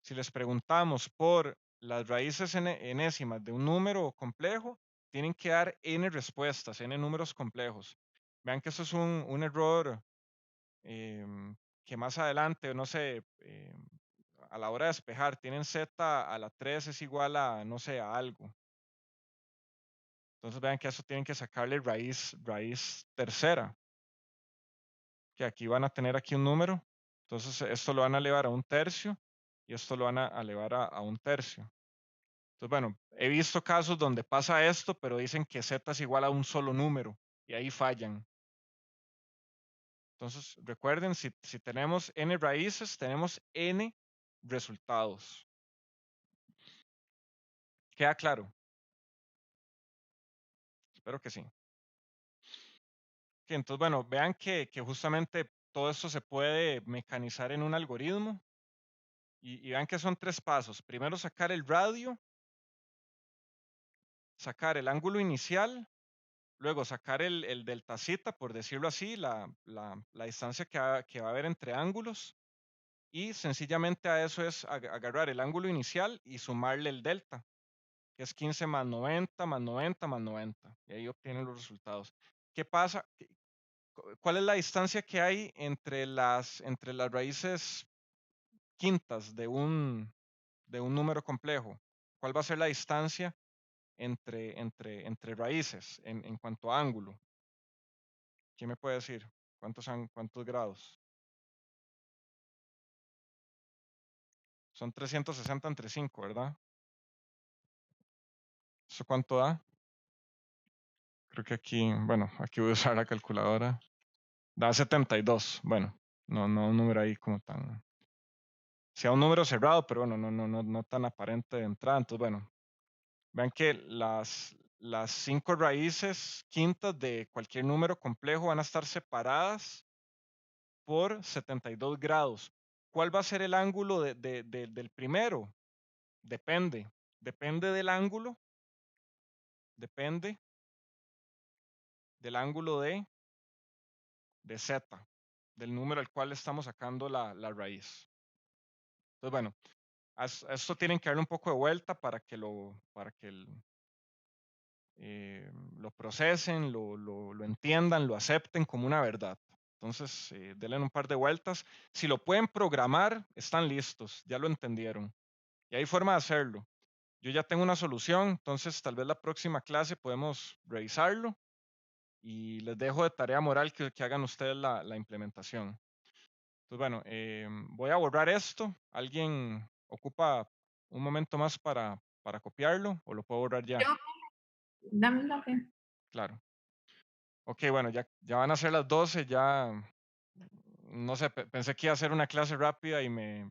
Si les preguntamos por las raíces enésimas de un número complejo, tienen que dar n respuestas, n números complejos. Vean que eso es un error que más adelante, no sé, a la hora de despejar, tienen z a la 3 es igual a, no sé, a algo. Entonces vean que eso tienen que sacarle raíz tercera, que aquí van a tener aquí un número. Entonces esto lo van a elevar a un tercio y esto lo van a elevar a un tercio. Entonces, bueno, he visto casos donde pasa esto, pero dicen que z es igual a un solo número y ahí fallan. Entonces, recuerden, si tenemos n raíces, tenemos n resultados. ¿Queda claro? Espero que sí. Okay, entonces, bueno, vean que justamente todo esto se puede mecanizar en un algoritmo. Y vean que son 3 pasos. Primero, sacar el radio, sacar el ángulo inicial, luego sacar el deltacita, por decirlo así, la distancia que va a haber entre ángulos, y sencillamente a eso es agarrar el ángulo inicial y sumarle el delta, que es 15 más 90, más 90, más 90, y ahí obtienen los resultados. ¿Qué pasa? ¿Cuál es la distancia que hay entre las raíces quintas de un número complejo? ¿Cuál va a ser la distancia entre raíces en cuanto a ángulo? ¿Quién me puede decir? ¿Cuántos grados? Son 360 entre 5, ¿verdad? ¿Eso cuánto da? Creo que aquí, bueno, aquí voy a usar la calculadora. Da 72. Bueno, no un número ahí como tan... Sea un número cerrado, pero bueno, no tan aparente de entrada. Entonces, bueno, vean que las 5 raíces quintas de cualquier número complejo van a estar separadas por 72 grados. ¿Cuál va a ser el ángulo del primero? Depende del ángulo, depende del ángulo de z, del número al cual estamos sacando la raíz. Entonces, bueno, a esto tienen que darle un poco de vuelta para que lo procesen, lo entiendan, lo acepten como una verdad. Entonces, denle un par de vueltas. Si lo pueden programar, están listos, ya lo entendieron. Y hay forma de hacerlo. Yo ya tengo una solución, entonces tal vez la próxima clase podemos revisarlo y les dejo de tarea moral que hagan ustedes la implementación. Entonces, bueno, voy a borrar esto. ¿Alguien ocupa un momento más para copiarlo o lo puedo borrar ya? Yo, Dame la fe. Claro. Ok, bueno, ya van a ser las 12, ya, no sé, pensé que iba a ser una clase rápida y me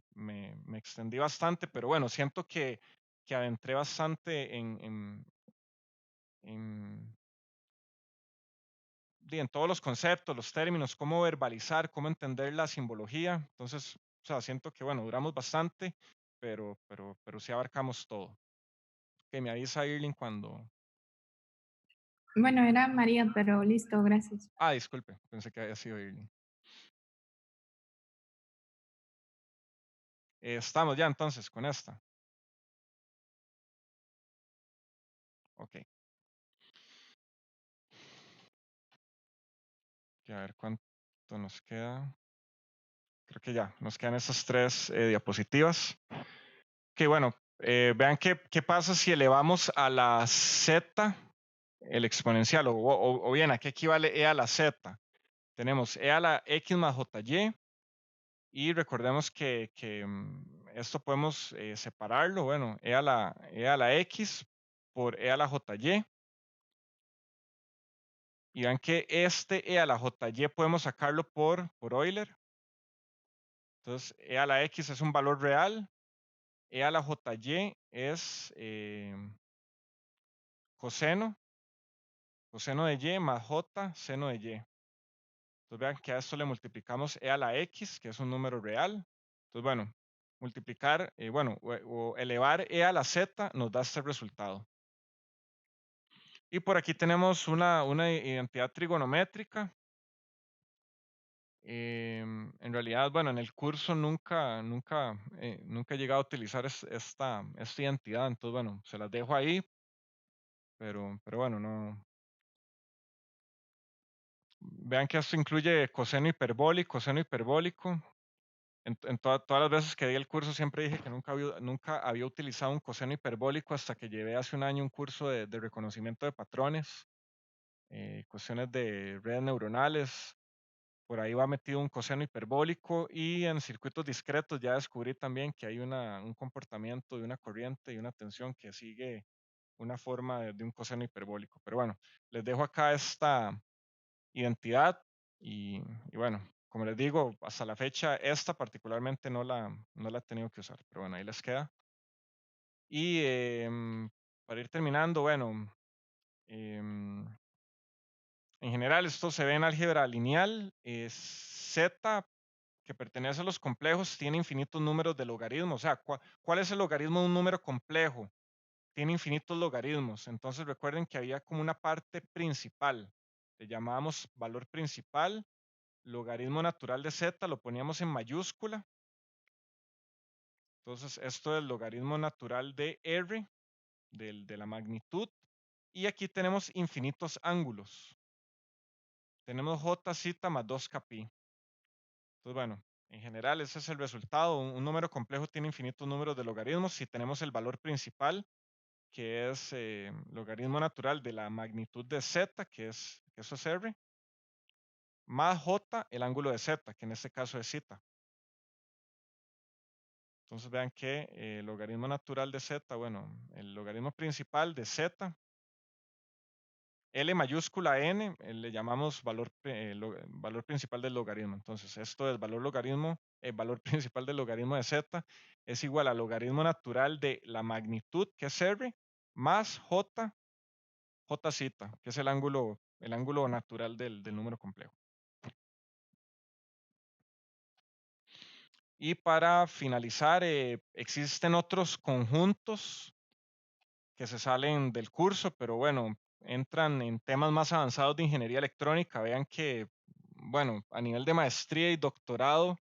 extendí bastante, pero bueno, siento que adentré bastante en todos los conceptos, los términos, cómo verbalizar, cómo entender la simbología. Entonces, o sea, siento que, bueno, duramos bastante, pero sí abarcamos todo. Que me avisa Irling cuando... Bueno, era María, pero listo, gracias. Ah, disculpe, pensé que había sido Irling. Estamos ya entonces con esta. Ok. A ver cuánto nos queda. Creo que ya, nos quedan esas 3 diapositivas. Ok, bueno, vean qué pasa si elevamos a la z el exponencial, o bien, ¿a qué equivale e a la z? Tenemos e a la x más jy, y recordemos que esto podemos separarlo, bueno, e a la x por e a la jy, y vean que este e a la jy podemos sacarlo por Euler. Entonces, e a la x es un valor real, e a la jy es coseno de y más j seno de y. Entonces vean que a esto le multiplicamos e a la x, que es un número real. Entonces, bueno, multiplicar, bueno, o elevar e a la z nos da este resultado. Y por aquí tenemos una identidad trigonométrica. En realidad, bueno, en el curso nunca he llegado a utilizar esta identidad, entonces, bueno, se las dejo ahí, pero bueno, no. Vean que esto incluye coseno hiperbólico, seno hiperbólico. En todas las veces que di el curso siempre dije que nunca había utilizado un coseno hiperbólico hasta que llevé hace un año un curso de reconocimiento de patrones, cuestiones de redes neuronales. Por ahí va metido un coseno hiperbólico, y en circuitos discretos ya descubrí también que hay un comportamiento de una corriente y una tensión que sigue una forma de un coseno hiperbólico. Pero bueno, les dejo acá esta identidad y bueno, como les digo, hasta la fecha esta particularmente no la he tenido que usar, pero bueno, ahí les queda. Y para ir terminando, bueno, en general esto se ve en álgebra lineal. Z, que pertenece a los complejos, tiene infinitos números de logaritmos. O sea, ¿cuál es el logaritmo de un número complejo? tiene infinitos logaritmos. Entonces recuerden que había como una parte principal. Le llamábamos valor principal. Logaritmo natural de z lo poníamos en mayúscula. Entonces esto es el logaritmo natural de r, de la magnitud. Y aquí tenemos infinitos ángulos. Tenemos jz más 2kπ. Entonces, bueno, en general ese es el resultado. Un número complejo tiene infinitos números de logaritmos. Si tenemos el valor principal, que es logaritmo natural de la magnitud de z, que eso es r, más j, el ángulo de z, que en este caso es z. Entonces vean que el logaritmo natural de z, bueno, el logaritmo principal de z, L mayúscula n, le llamamos valor principal del logaritmo. Entonces esto es valor principal del logaritmo de z es igual al logaritmo natural de la magnitud, que es r, más jz, que es el ángulo natural del número complejo. Y para finalizar, existen otros conjuntos que se salen del curso, pero bueno, entran en temas más avanzados de ingeniería electrónica. Vean que, bueno, a nivel de maestría y doctorado,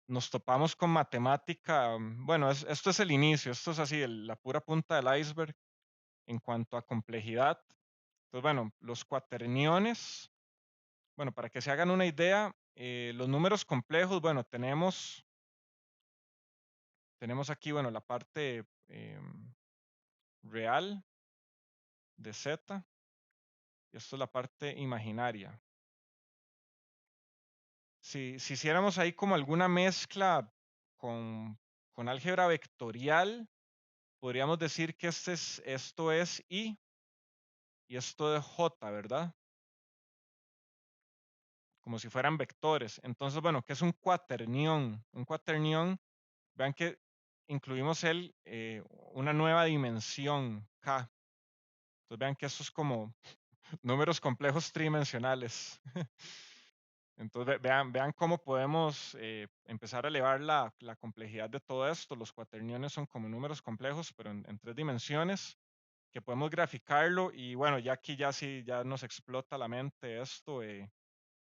nos topamos con matemática. Bueno, esto es el inicio, esto es así, la pura punta del iceberg en cuanto a complejidad. Entonces, bueno, los cuaterniones, bueno, para que se hagan una idea, los números complejos, bueno, tenemos aquí, bueno, la parte real de z, y esto es la parte imaginaria. Si hiciéramos ahí como alguna mezcla con álgebra vectorial, podríamos decir que esto es I y esto es J, ¿verdad? Como si fueran vectores. Entonces, bueno, ¿qué es un cuaternión? Un cuaternión, vean que incluimos una nueva dimensión, K. Entonces vean que esto es como números complejos tridimensionales. Entonces vean cómo podemos empezar a elevar la complejidad de todo esto. Los cuaterniones son como números complejos, pero en 3 dimensiones, que podemos graficarlo. Y bueno, ya aquí ya nos explota la mente esto.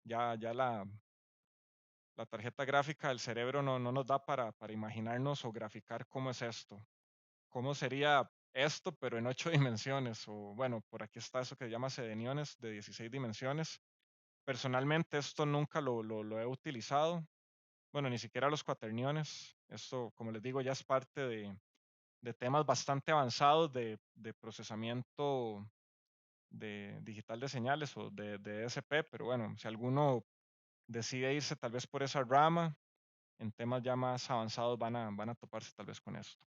Ya la tarjeta gráfica del cerebro no nos da para imaginarnos o graficar cómo es esto. Cómo sería esto, pero en 8 dimensiones. O bueno, por aquí está eso que se llama sedeniones de 16 dimensiones. Personalmente esto nunca lo he utilizado. Bueno, ni siquiera los cuaterniones. Esto, como les digo, ya es parte de temas bastante avanzados de procesamiento digital de señales o de DSP, pero bueno, si alguno decide irse tal vez por esa rama, en temas ya más avanzados van a toparse tal vez con esto.